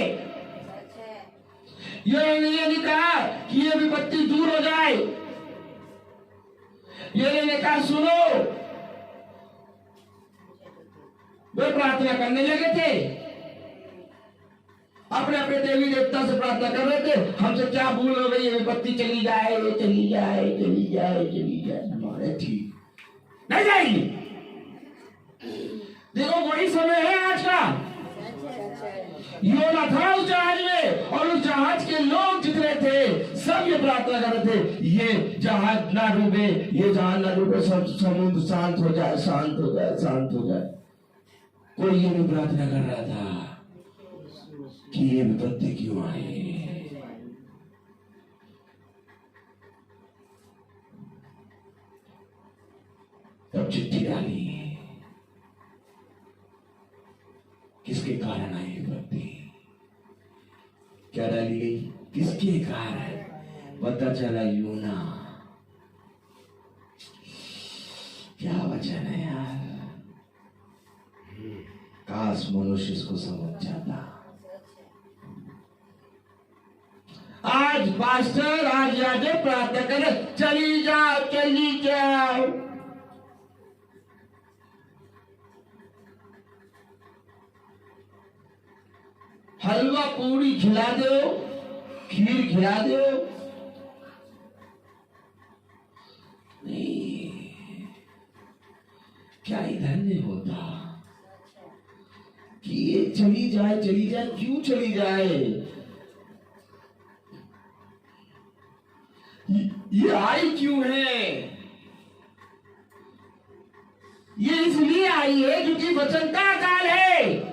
योना ने ये नहीं कहा कि ये विपत्ति दूर हो जाए। योना ने कहा सुनो, वे प्रार्थना करने लगे थे, अपने अपने देवी देवता से प्रार्थना कर रहे थे, हमसे क्या भूल हो गई, ये विपत्ति चली जाए, चली जाए, चली जाए, चली जाए। हमारे ठीक नहीं जाएगी। देखो वही समय है आज का। योना था उस जहाज में और उस जहाज के लोग जितने थे सब ये प्रार्थना कर रहे थे ये जहाज ना डूबे, ये जहाज ना डूबे, सब समुद्र शांत हो जाए, शांत हो जाए, शांत हो जाए। कोई ये भी प्रार्थना कर रहा था कि ये विपत्ति क्यों आई। तब चिट्ठी डाली, किसके कारण आई विपत्ति, क्या डाली गई, किसके कारण, पता चला यूना। क्या वचन है यार, काश मनुष्य इसको समझ जाता। आज पास्टर आज जाके प्रार्थना करे, चली जाओ चली जाओ। हलवा पूरी खिला दो, खीर खिला दो, नहीं, क्या इधर नहीं होता कि ये चली जाए, क्यों चली जाए, ये आई क्यों है, ये इसलिए आई है क्योंकि वचन का अकाल है।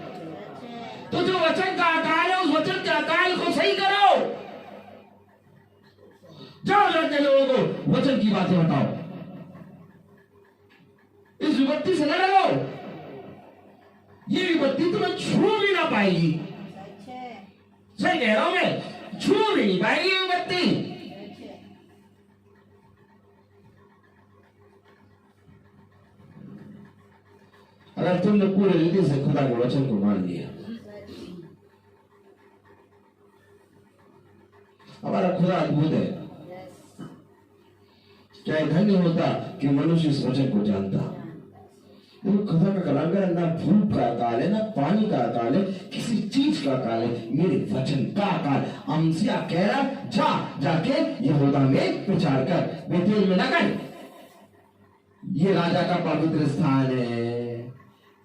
तो जो वचन का अकाल है उस वचन के अकाल को सही करो। जाओ लड़के लोगों को वचन की बातें बताओ, इस विपत्ति से लड़ो, ये विपत्ति तुम्हें छू भी ना पाएगी। सही कह रहा हूं मैं, छू भी नहीं पाएगी ये विपत्ति। अगर तुमने पूरे रीति से खुदा के वचन को मान लिया, हमारा खुदा अद्भुत है। क्या धन्य होता कि मनुष्य इस वचन को जानता। देखो खुदा का कलाम है, ना धूप का अकाल है, ना पानी का अकाल है, किसी चीज का अकाल है, मेरे वचन का अकाल। अमसिया कह रहा, जाके यहूदा में प्रचार कर, बेतेल में न कर। ये राजा का पवित्र स्थान है,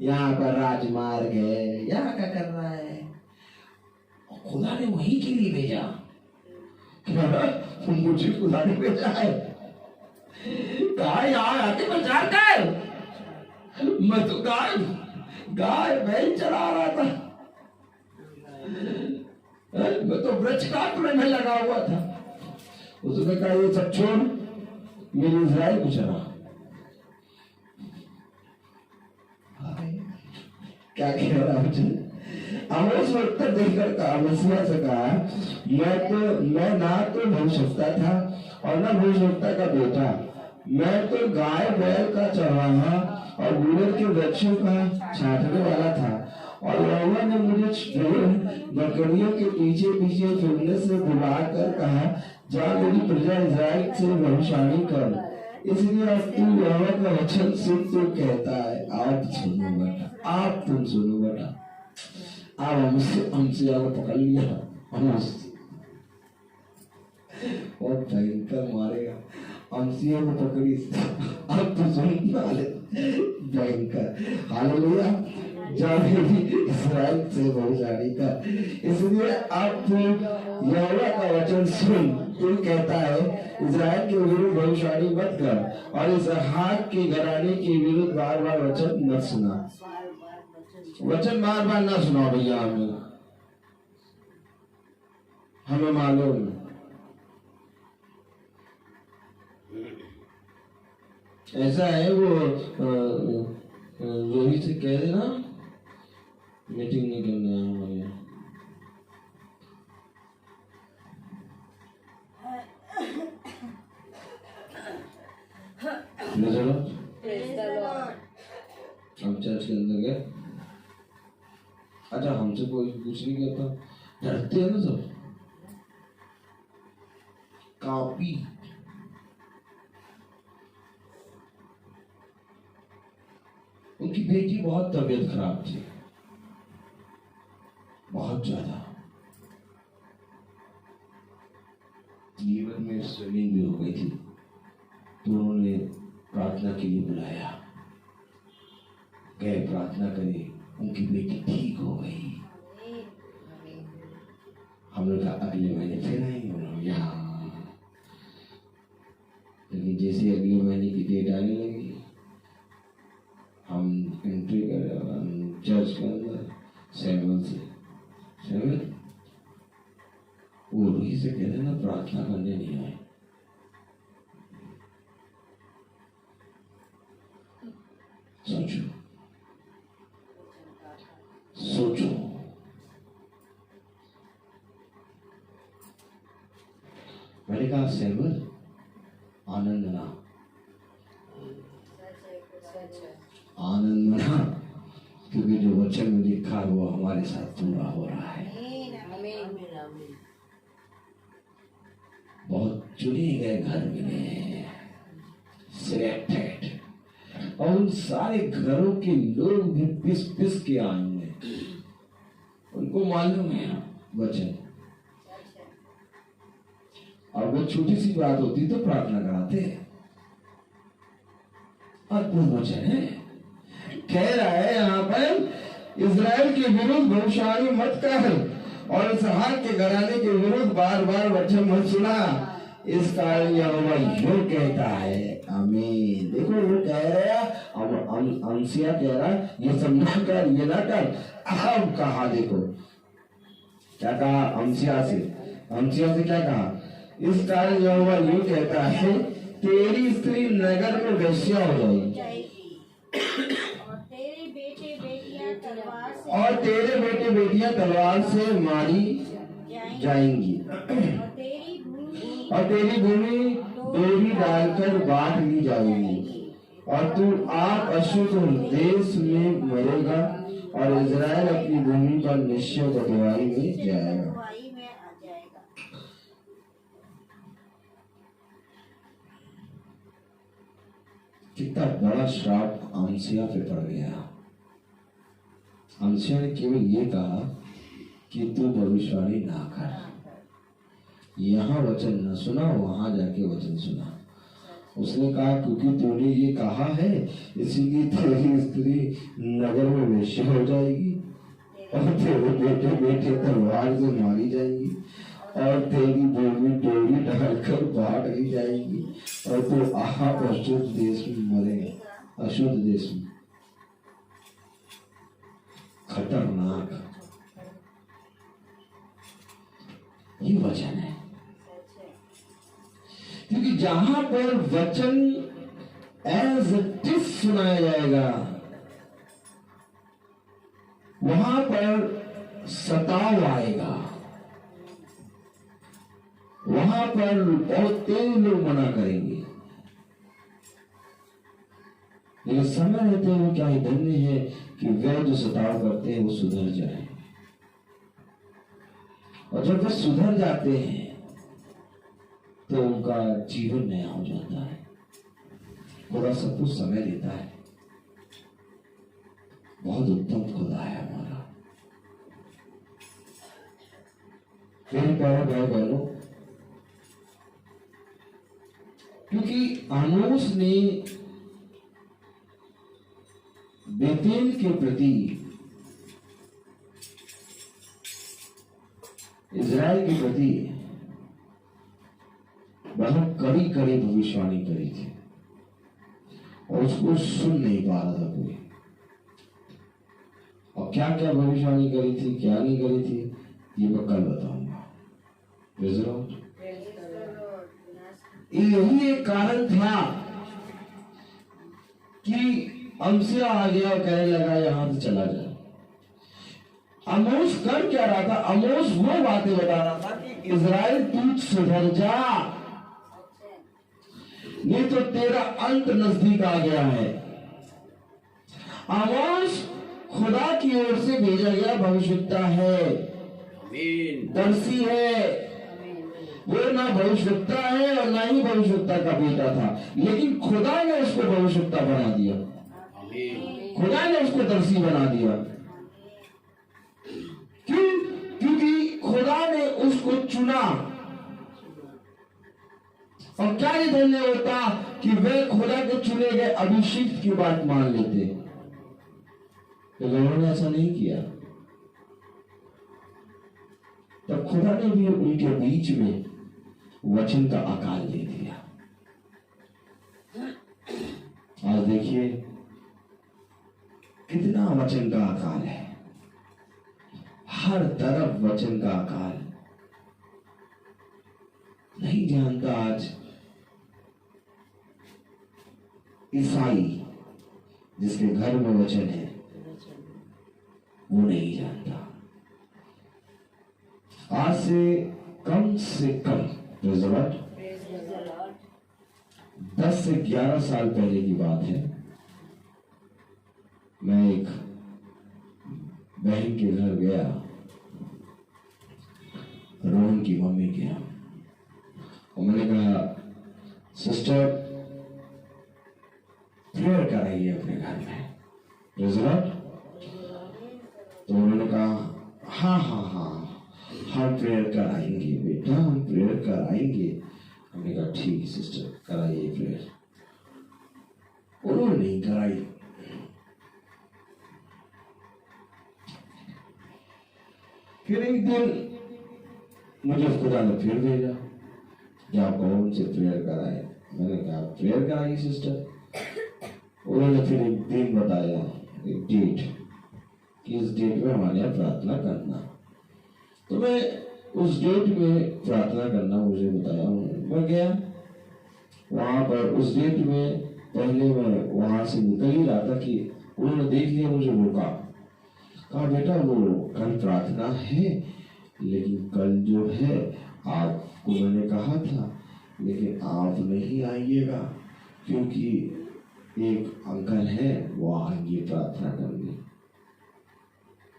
यहाँ पर राजमार्ग है, यहाँ क्या कर रहा है। खुदा ने वहीं के लिए भेजा, मुझे खुदा ने भेजा है, कहा यहाँ आके प्रचार कर। मैं तो गाय बैल चला रहा था, मैं तो वृक्ष काटने में लगा हुआ था। उसने कहा ये सब छोड़, मेरे इज़राइल को चला। क्या कह रहा मुझे, उस वक्त देखकर कहा, मसीहा से कहा, मैं ना तो भविष्यवक्ता था और ना भविष्यवक्ता का बेटा, मैं तो गाय बैल का चरवाहा और गुड़हल के वृक्षों का छांटने वाला था। और यहोवा ने मुझे बकरियों के पीछे पीछे फिरने से बुलाकर कहा, जा मेरी प्रजा इज़राइल से भविष्यवाणी कर। इसलिए अब तू यहोवा का वचन सुन। तो कहता है, आप सुनो बेटा, आप तुम सुनो बेटा। आप हमसे आगे पकड़ लिया, हम बहुत भयंकर मारेगा। हमसे को पकड़ी, अब तो सुन वाले भयंकर। हालेलुया, जाने इस्राएल से भविष्यवाणी कर। इसलिए अब तू यहोवा का वचन सुन। तू कहता है इज़राइल के विरुद्ध भविष्यवाणी मत कर और इसहाक के घराने के विरुद्ध बार बार वचन मत सुना। वचन बार बार ना सुनाओ भैया, हमें मालूम। ऐसा है, वो रोहित से कह देना मीटिंग नहीं करना है हमारे यहाँ। हम चर्च के अंदर गए, अच्छा हमसे कोई कुछ नहीं कहता, डरते हैं ना सब। कॉपी उनकी बेटी बहुत तबीयत खराब थी, बहुत ज्यादा, लीवर में स्वेलिंग भी हो गई थी। तो उन्होंने प्रार्थना के लिए बुलाया, गए प्रार्थना करे, उनकी बेटी ठीक हो गई। हम लोग अगले महीने फिर आएंगे यहाँ, लेकिन जैसे अगले महीने की डेट आने लगी, हम एंट्री कर चर्च सोचो, सोचो। मैंने कहा सैमुअल, आनंद मना, आनंद मना, क्योंकि जो वचन में लिखा है वो हमारे साथ पूरा हो रहा है। बहुत चुने गए घर मिले, सिलेक्टेड, और उन सारे घरों के लोग भी पिस पिस के आएंगे, उनको मालूम है वचन। और वो छोटी सी बात होती तो प्रार्थना कराते, अद्भुत वचन है। कह रहा है यहाँ पर, इज़राइल के विरुद्ध भविष्यवाणी मत कर और इसहाक के घराने के विरुद्ध बार बार वचन मत सुना, इस कारण यहोवा यूं कहता है। आमीन। देखो वो कह रहा है, अमसिया कह रहा है ये सब ना कर, ये ना कर। अब कहा, देखो क्या कहा अमसिया से क्या कहा, इस कारण यहोवा यूं कहता है, तेरी स्त्री नगर में वेश्या हो जाएगी और तेरे बेटे बेटियां तलवार से मारी जाएंगी और तेरी भूमि डोरी डालकर बांट ली जाएगी और तू आप अशुद्ध देश में मरेगा और इज़राइल अपनी भूमि पर निश्चय बटवारी में जाएगा। कितना बड़ा श्राप अमसिया पे पड़ गया। अमसिया ने केवल ये कहा कि तू भविष्यवाणी ना कर, यहाँ वचन न सुना, वहां जाके वचन सुना। उसने कहा क्योंकि तूने ये कहा है इसीलिए तेरी स्त्री नगर में वेश्या हो जाएगी और तेरे बेटे बेटे तलवार से मारी जाएंगी और तेरी भूमि डोरी डालकर बांट ली जाएगी और तू आप अशुद्ध देश में मरेगा। अशुद्ध देश में, खतरनाक ये वचन है। क्योंकि जहां पर वचन एज इट इज सुनाया जाएगा वहां पर सताव आएगा, वहां पर बहुत तेज लोग मना करेंगे। लेकिन समय रहते हुए क्या ही धन्य है कि वे जो सताव करते हैं वो सुधर जाए, और जब वे सुधर जाते हैं तो उनका जीवन नया हो जाता है। खुदा सब कुछ समय देता है। बहुत उत्तम खुदा है हमारा। मेरे प्यारे भाई बहनों, क्योंकि आमोस ने बेतेल के प्रति, इज़राइल के प्रति बहुत कड़ी कड़ी भविष्यवाणी करी थी और उसको सुन नहीं पा रहा था कोई। और क्या क्या भविष्यवाणी करी थी, क्या नहीं करी थी, ये मैं कल बताऊंगा। यही एक कारण था कि अमसिया आ गया और कहने लगा यहां से चला जाए। आमोस कर क्या रहा था, आमोस वो बातें बता रहा था कि इज़राइल तू सुधर जा, नहीं तो तेरा अंत नजदीक आ गया है। आमोस खुदा की ओर से भेजा गया भविष्यवक्ता है, दर्शी है। वो ना भविष्यवक्ता है और ना ही भविष्यवक्ता का बेटा था, लेकिन खुदा ने उसको भविष्यवक्ता बना दिया, खुदा ने उसको दर्शी बना दिया। क्यों? क्योंकि खुदा ने उसको चुना। और क्या ये धन्य होता कि वे खुदा के चुने गए अभिषिक्त की बात मान लेते। तो लोगों ने ऐसा नहीं किया, तब खुदा ने भी उनके बीच में वचन का अकाल दे दिया। आज देखिए कितना वचन का अकाल है, हर तरफ वचन का अकाल। नहीं जानता आज ईसाई जिसके घर में वचन है वो नहीं जानता। आज से कम Praise the Lord. 10 से 11 साल पहले की बात है। मैं एक बहन के घर गया, रोहन की मम्मी के यहाँ, और मैंने कहा सिस्टर प्रेयर कराइए अपने घर में। Praise the Lord. तो उन्होंने कहा हाँ हाँ हाँ हम प्रेयर कराएंगे बेटा, हम प्रेयर कराएंगे। हमने कहा ठीक है सिस्टर कराइए प्रेयर। उन्होंने नहीं कराई। फिर एक दिन मुझे खुदा ने फिर भेजा कि आप कौन से प्रेयर कराए। मैंने कहा प्रेयर कराइए सिस्टर। उन्होंने फिर एक दिन बताया, एक डेट, कि इस डेट में हमारे यहाँ प्रार्थना करना। तो मैं उस डेट में प्रार्थना करना मुझे बताया, मैं गया वहां पर। उस डेट में पहले मैं वहां से निकल ही रहा था कि उन्होंने देख लिया, मुझे रोका, कहा बेटा वो कल प्रार्थना है, लेकिन कल जो है आपको मैंने कहा था, लेकिन आप नहीं आइएगा क्योंकि एक अंकल है वो आएंगे प्रार्थना करने,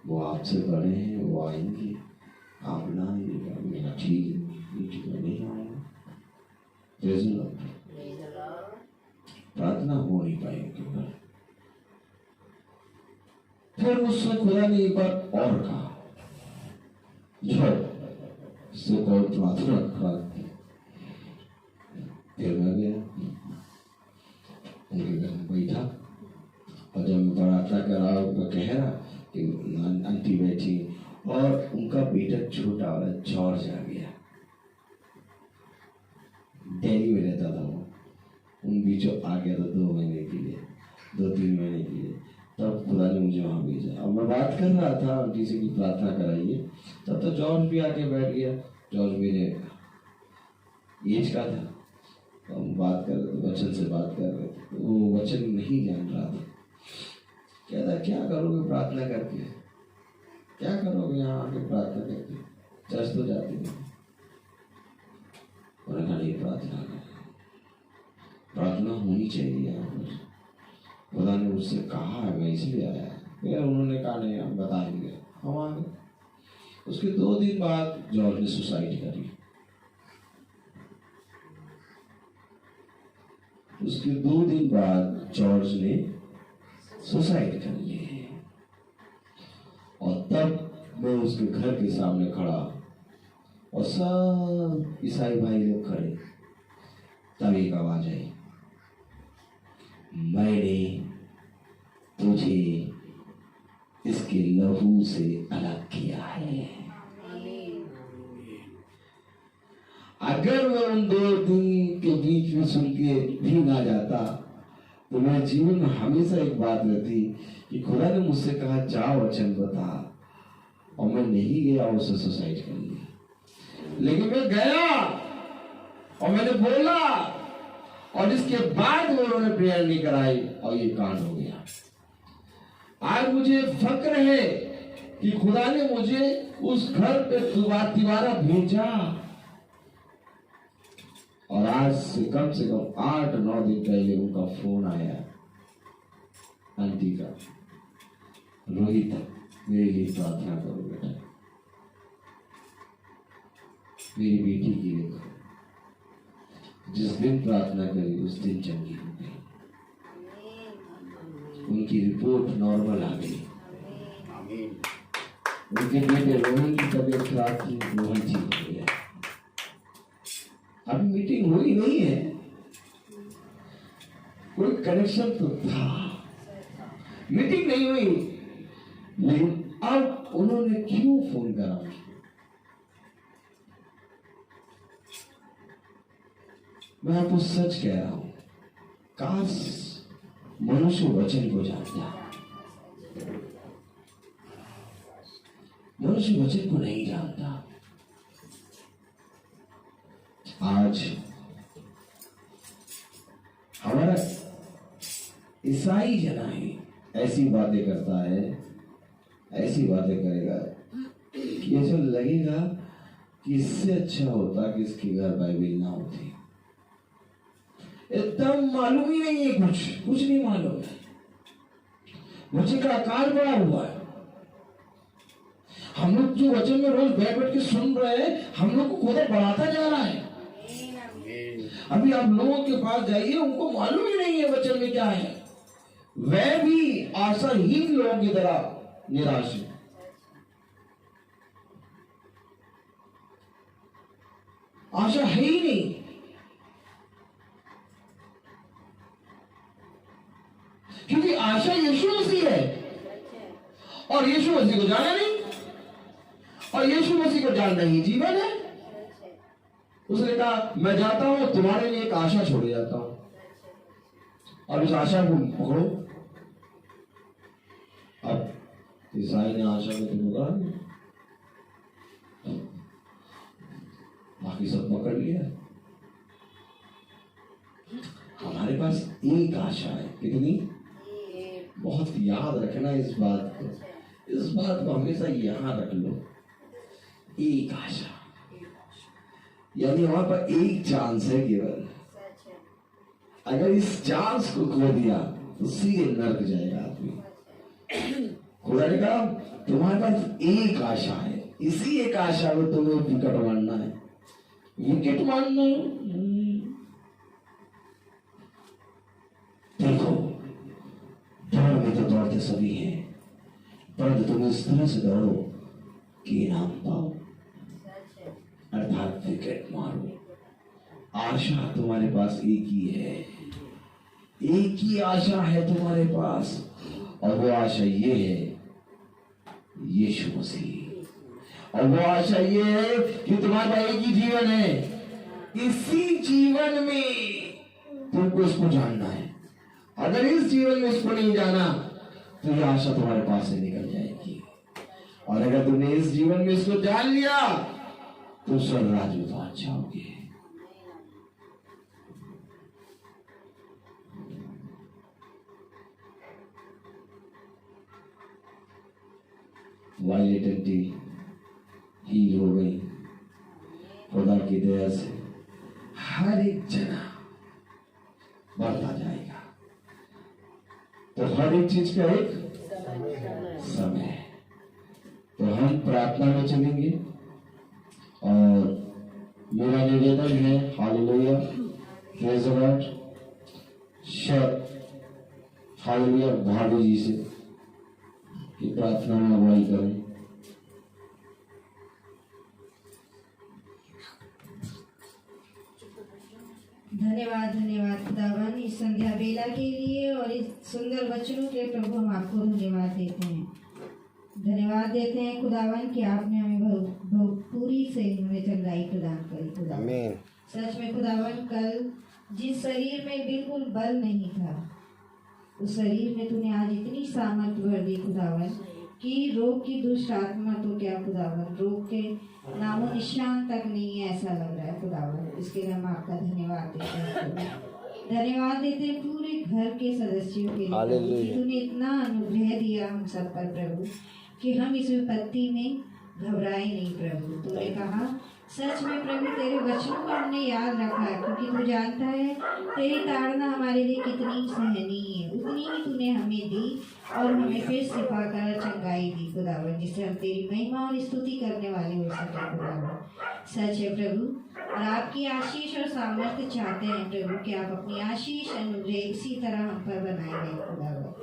वो आपसे बड़े हैं, वो आएंगे, आप ना आइएगा। मेरा ठीक है, मैं नहीं आऊंगा। प्रार्थना हो नहीं पाएगी। फिर उससे खुदा ने एक बार और कहा, से कौन प्रार्थना करा। फिर मैं गया उनके घर में बैठा, और जब मैं प्रार्थना करा मैं कह रहा कि आंटी बैठी, और उनका बेटा छोटा वाला जॉर्ज आ गया। दिल्ली में रहता था वो, उन बीचों आ गया था 2 महीने के लिए, 2-3 महीने के लिए। तब खुदा ने मुझे वहां भेजा। अब मैं बात कर रहा था आंटी से कि प्रार्थना कराइए, तब तो जॉर्ज भी आके बैठ गया। जॉर्ज मेरे एज का था, तो हम बात कर रहे थे, वचन से बात कर रहे थे। वो वचन नहीं जान रहा था। कहता क्या करोगे प्रार्थना करके, क्या करोगे यहाँ आके प्रार्थना करके, चर्च तो जाते नहीं। उन्होंने कहा नहीं प्रार्थना कर, प्रार्थना होनी चाहिए यहाँ पर, खुदा ने मुझसे कहा है, मैं इसलिए आया। फिर उन्होंने कहा नहीं हम बताएंगे, हम आ गए। उसके 2 दिन बाद जॉर्ज ने सुसाइड करी। उसके 2 दिन बाद जॉर्ज ने सुसाइड कर ली। और तब मैं उसके घर के सामने खड़ा, और सब ईसाई भाई लोग खड़े। तब एक आवाज आई, मैंने तुझे इसके लहू से अलग किया है। अगर मैं उन 2 दिन के बीच में सुन के भी ना जाता तो मेरे जीवन में हमेशा एक बात रहती कि खुदा ने मुझसे कहा जा वचन बता, और मैं नहीं गया, उसे सुसाइड कर लिया। लेकिन मैं गया और मैंने बोला, और इसके बाद उन्होंने प्रेयर नहीं कराई और ये कांड हो गया। आज मुझे फक्र है कि खुदा ने मुझे उस घर पे दोबारा भेजा, और आज से कम 8-9 दिन पहले उनका फोन आया, आंटी का, रोहित मेरे लिए प्रार्थना करो बेटा, मेरी बेटी के लिए करो। जिस दिन प्रार्थना करी उस दिन चंगी हो गई, उनकी रिपोर्ट नॉर्मल आ गई। उनके बेटे रोहन की तबीयत खराब थी, रोहन ठीक हो गया। अभी मीटिंग हुई नहीं है, कोई कनेक्शन तो था, मीटिंग नहीं हुई, लेकिन अब उन्होंने क्यों फोन करा? मैं आपको सच कह रहा हूं, काश मनुष्य वचन को जानता, मनुष्य वचन को नहीं जानता। आज हमारा ईसाई है ना ही ऐसी बातें करता है, ऐसी बातें करेगा कि ऐसा लगेगा कि इससे अच्छा होता कि इसके घर बाइबल ना होती। एकदम मालूम ही नहीं है, कुछ नहीं मालूम है। वचन का आकार बड़ा हुआ है। हम लोग जो वचन में रोज बैठ बैठ के सुन रहे हैं, हम लोग को खुदा बढ़ाता जा रहा है। अभी आप लोगों के पास जाइए, उनको मालूम ही नहीं है वचन में क्या है। वह भी आशाहीन लोगों की तरह निराश है। आशा है ही नहीं। क्योंकि आशा यीशु मसीह है और यीशु मसीह को जाना नहीं, और यीशु मसीह को जानना ही जीवन है। उसने कहा मैं जाता हूं, तुम्हारे लिए एक आशा छोड़ जाता हूं, और उस आशा को पकड़ो। अब ईसाई ने आशा को तो पकड़ा नहीं, बाकी सब पकड़ लिया। हमारे पास एक आशा है। कितनी? बहुत याद रखना इस बात को हमेशा यहाँ रख लो। एक आशा, यानी हमारे पास एक चांस है केवल। अगर इस चांस को खो दिया तो सीधे नरक जाएगा आदमी। खुदा ने कहा तुम्हारे पास एक आशा है, इसी एक आशा को तुम्हें विकट मानना है। विकेट मानना है। देखो, दौड़ में तो दौड़ते सभी हैं, परंतु तुम इस तरह से दौड़ो कि इनाम पाओ, अर्थात विकेट मारो। आशा तुम्हारे पास एक ही है, एक ही आशा है तुम्हारे पास, और वो आशा ये है यीशु मसीह। और वो आशा ये है कि तुम्हारा एक ही जीवन है, इसी जीवन में तुमको इसको जानना है। अगर इस जीवन में इसको नहीं जाना तो ये आशा तुम्हारे पास से निकल जाएगी। और अगर तुमने इस जीवन में इसको जान लिया तो स्वर्ग राज्य में पहुंच जाओगे। वायलेट एंटी हील हो गई। खुदा की दया से हर एक जना बढ़ता जाएगा। तो हर एक चीज का एक समय है। तो हम प्रार्थना में चलेंगे और मेरा निवेदन है, hallelujah, praise the Lord, hallelujah, भाभी जी से कि प्रार्थना में अगुवाई करें। धन्यवाद खुदावन इस संध्या बेला के लिए और इस सुंदर वचनों के प्रभु हम आपको धन्यवाद देते हैं। धन्यवाद देते हैं खुदावन कि आपने हमें पूरी से हमें चंगाई प्रदान करी खुदावन। सच में खुदावन कल जिस शरीर में बिल्कुल बल नहीं था, उस शरीर में तूने आज इतनी सामर्थ्य भर दी खुदावन कि रोग की दुष्ट आत्मा तो क्या खुदावन, रोग के नामो निशान तक नहीं है ऐसा लग रहा है खुदावन। इसके लिए हम आपका धन्यवाद देते हैं। धन्यवाद देते हैं पूरे घर के सदस्यों के लिए कि तूने इतना अनुग्रह दिया हम सब पर प्रभु कि हम इस विपत्ति में घबराए नहीं प्रभु। तूने कहा सच में प्रभु तेरे वचनों को हमने याद रखा है, क्योंकि तू जानता है तेरी ताड़ना हमारे लिए कितनी सहनीय है। उतनी ही तूने हमें दी और हमें फिर सिपा कर चंगाई दी खुदावन, जिससे हम तेरी महिमा और स्तुति करने वाले हो सके खुदावन। सच है प्रभु, और आपकी आशीष और सामर्थ्य चाहते हैं प्रभु कि आप अपनी आशीष अनुग्रह इसी तरह हम पर बनाए रहे खुदावन,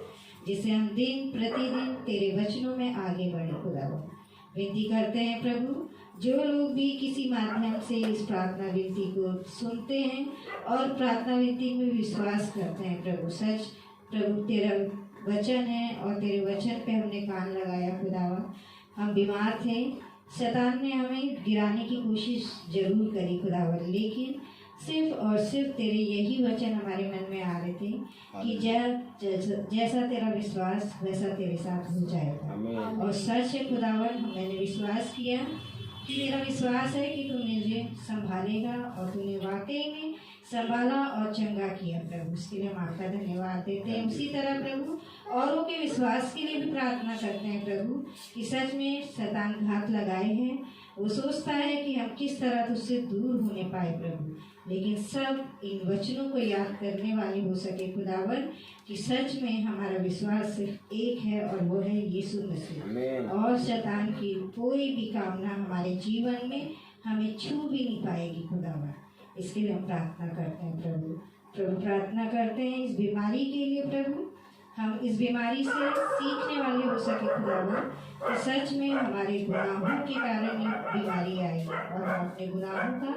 जिससे हम दिन प्रतिदिन तेरे वचनों में आगे बढ़े खुदावन। विनती करते हैं प्रभु, जो लोग भी किसी माध्यम से इस प्रार्थना विनती को सुनते हैं और प्रार्थना विनती में विश्वास करते हैं प्रभु, सच प्रभु तेरा वचन है और तेरे वचन पे हमने कान लगाया खुदावन। हम बीमार थे, शैतान ने हमें गिराने की कोशिश जरूर करी खुदावन, लेकिन सिर्फ और सिर्फ तेरे यही वचन हमारे मन में आ रहे थे कि जैसा तेरा विश्वास वैसा तेरे साथ हो जाएगा। और सच है खुदावन, मैंने विश्वास किया कि मेरा विश्वास है कि तू मुझे संभालेगा और तूने वाकई में संभाला और चंगा किया प्रभु। उसके लिए हम आपका धन्यवाद देते हैं। उसी तरह प्रभु औरों के विश्वास के लिए भी प्रार्थना करते हैं प्रभु कि सच में शैतान घात लगाए हैं। वो सोचता है कि हम किस तरह तो उससे दूर होने पाए प्रभु, लेकिन सब इन वचनों को याद करने वाले हो सके खुदावन कि सच में हमारा विश्वास सिर्फ एक है और वो है यीशु मसीह। और शैतान की कोई भी कामना हमारे जीवन में हमें छू भी नहीं पाएगी खुदावन। इसके लिए हम प्रार्थना करते हैं प्रभु प्रार्थना करते हैं इस बीमारी के लिए प्रभु। हम इस बीमारी से सीखने वाले हो सके खुदावन कि सच में हमारे गुनाहों के कारण ये बीमारी आई और हम अपने गुनाहों का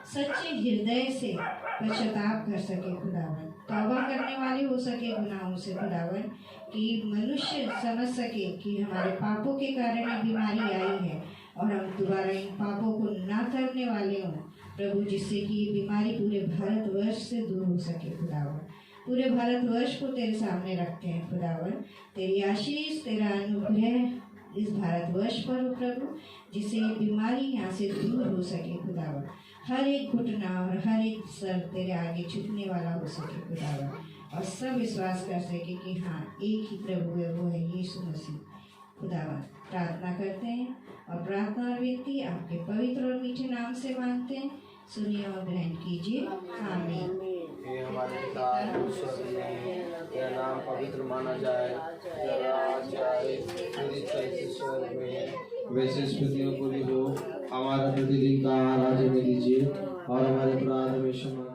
सच्चे हृदय से पश्चाताप कर सके खुदावन। तौबा करने वाले हो सके गुनाहों से खुदावन कि मनुष्य समझ सके कि हमारे पापों के कारण ये बीमारी आई है और हम दोबारा इन पापों को ना करने वाले हों प्रभु, जिससे कि ये बीमारी पूरे भारतवर्ष से दूर हो सके खुदावन। पूरे भारतवर्ष को तेरे सामने रखते हैं खुदावन। तेरी आशीष तेरा अनुग्रह इस भारतवर्ष पर हो प्रभु, जिससे ये बीमारी यहाँ से दूर हो सके खुदावन। हर एक घुटना और हर एक सर तेरे आगे झुकने वाला हो सके खुदावन, और सब विश्वास कर सके कि हाँ एक ही प्रभु है, वो है यीशु मसीह खुदावन। प्रार्थना करते हैं और प्रार्थना और विनती आपके पवित्र और मीठे नाम से मांगते हैं। सुनिए और ग्रहण कीजिए। आमीन। हे हमारे पिता ईश्वर में, तेरा नाम पवित्र माना जाए, तेरा राज्य आए, तेरी इच्छा इस स्वर्ग में है वैसे इस पृथ्वी में पूरी हो। हमारा प्रतिदिन का आहार आज हमें दीजिए और हमारे अपराध हमें क्षमा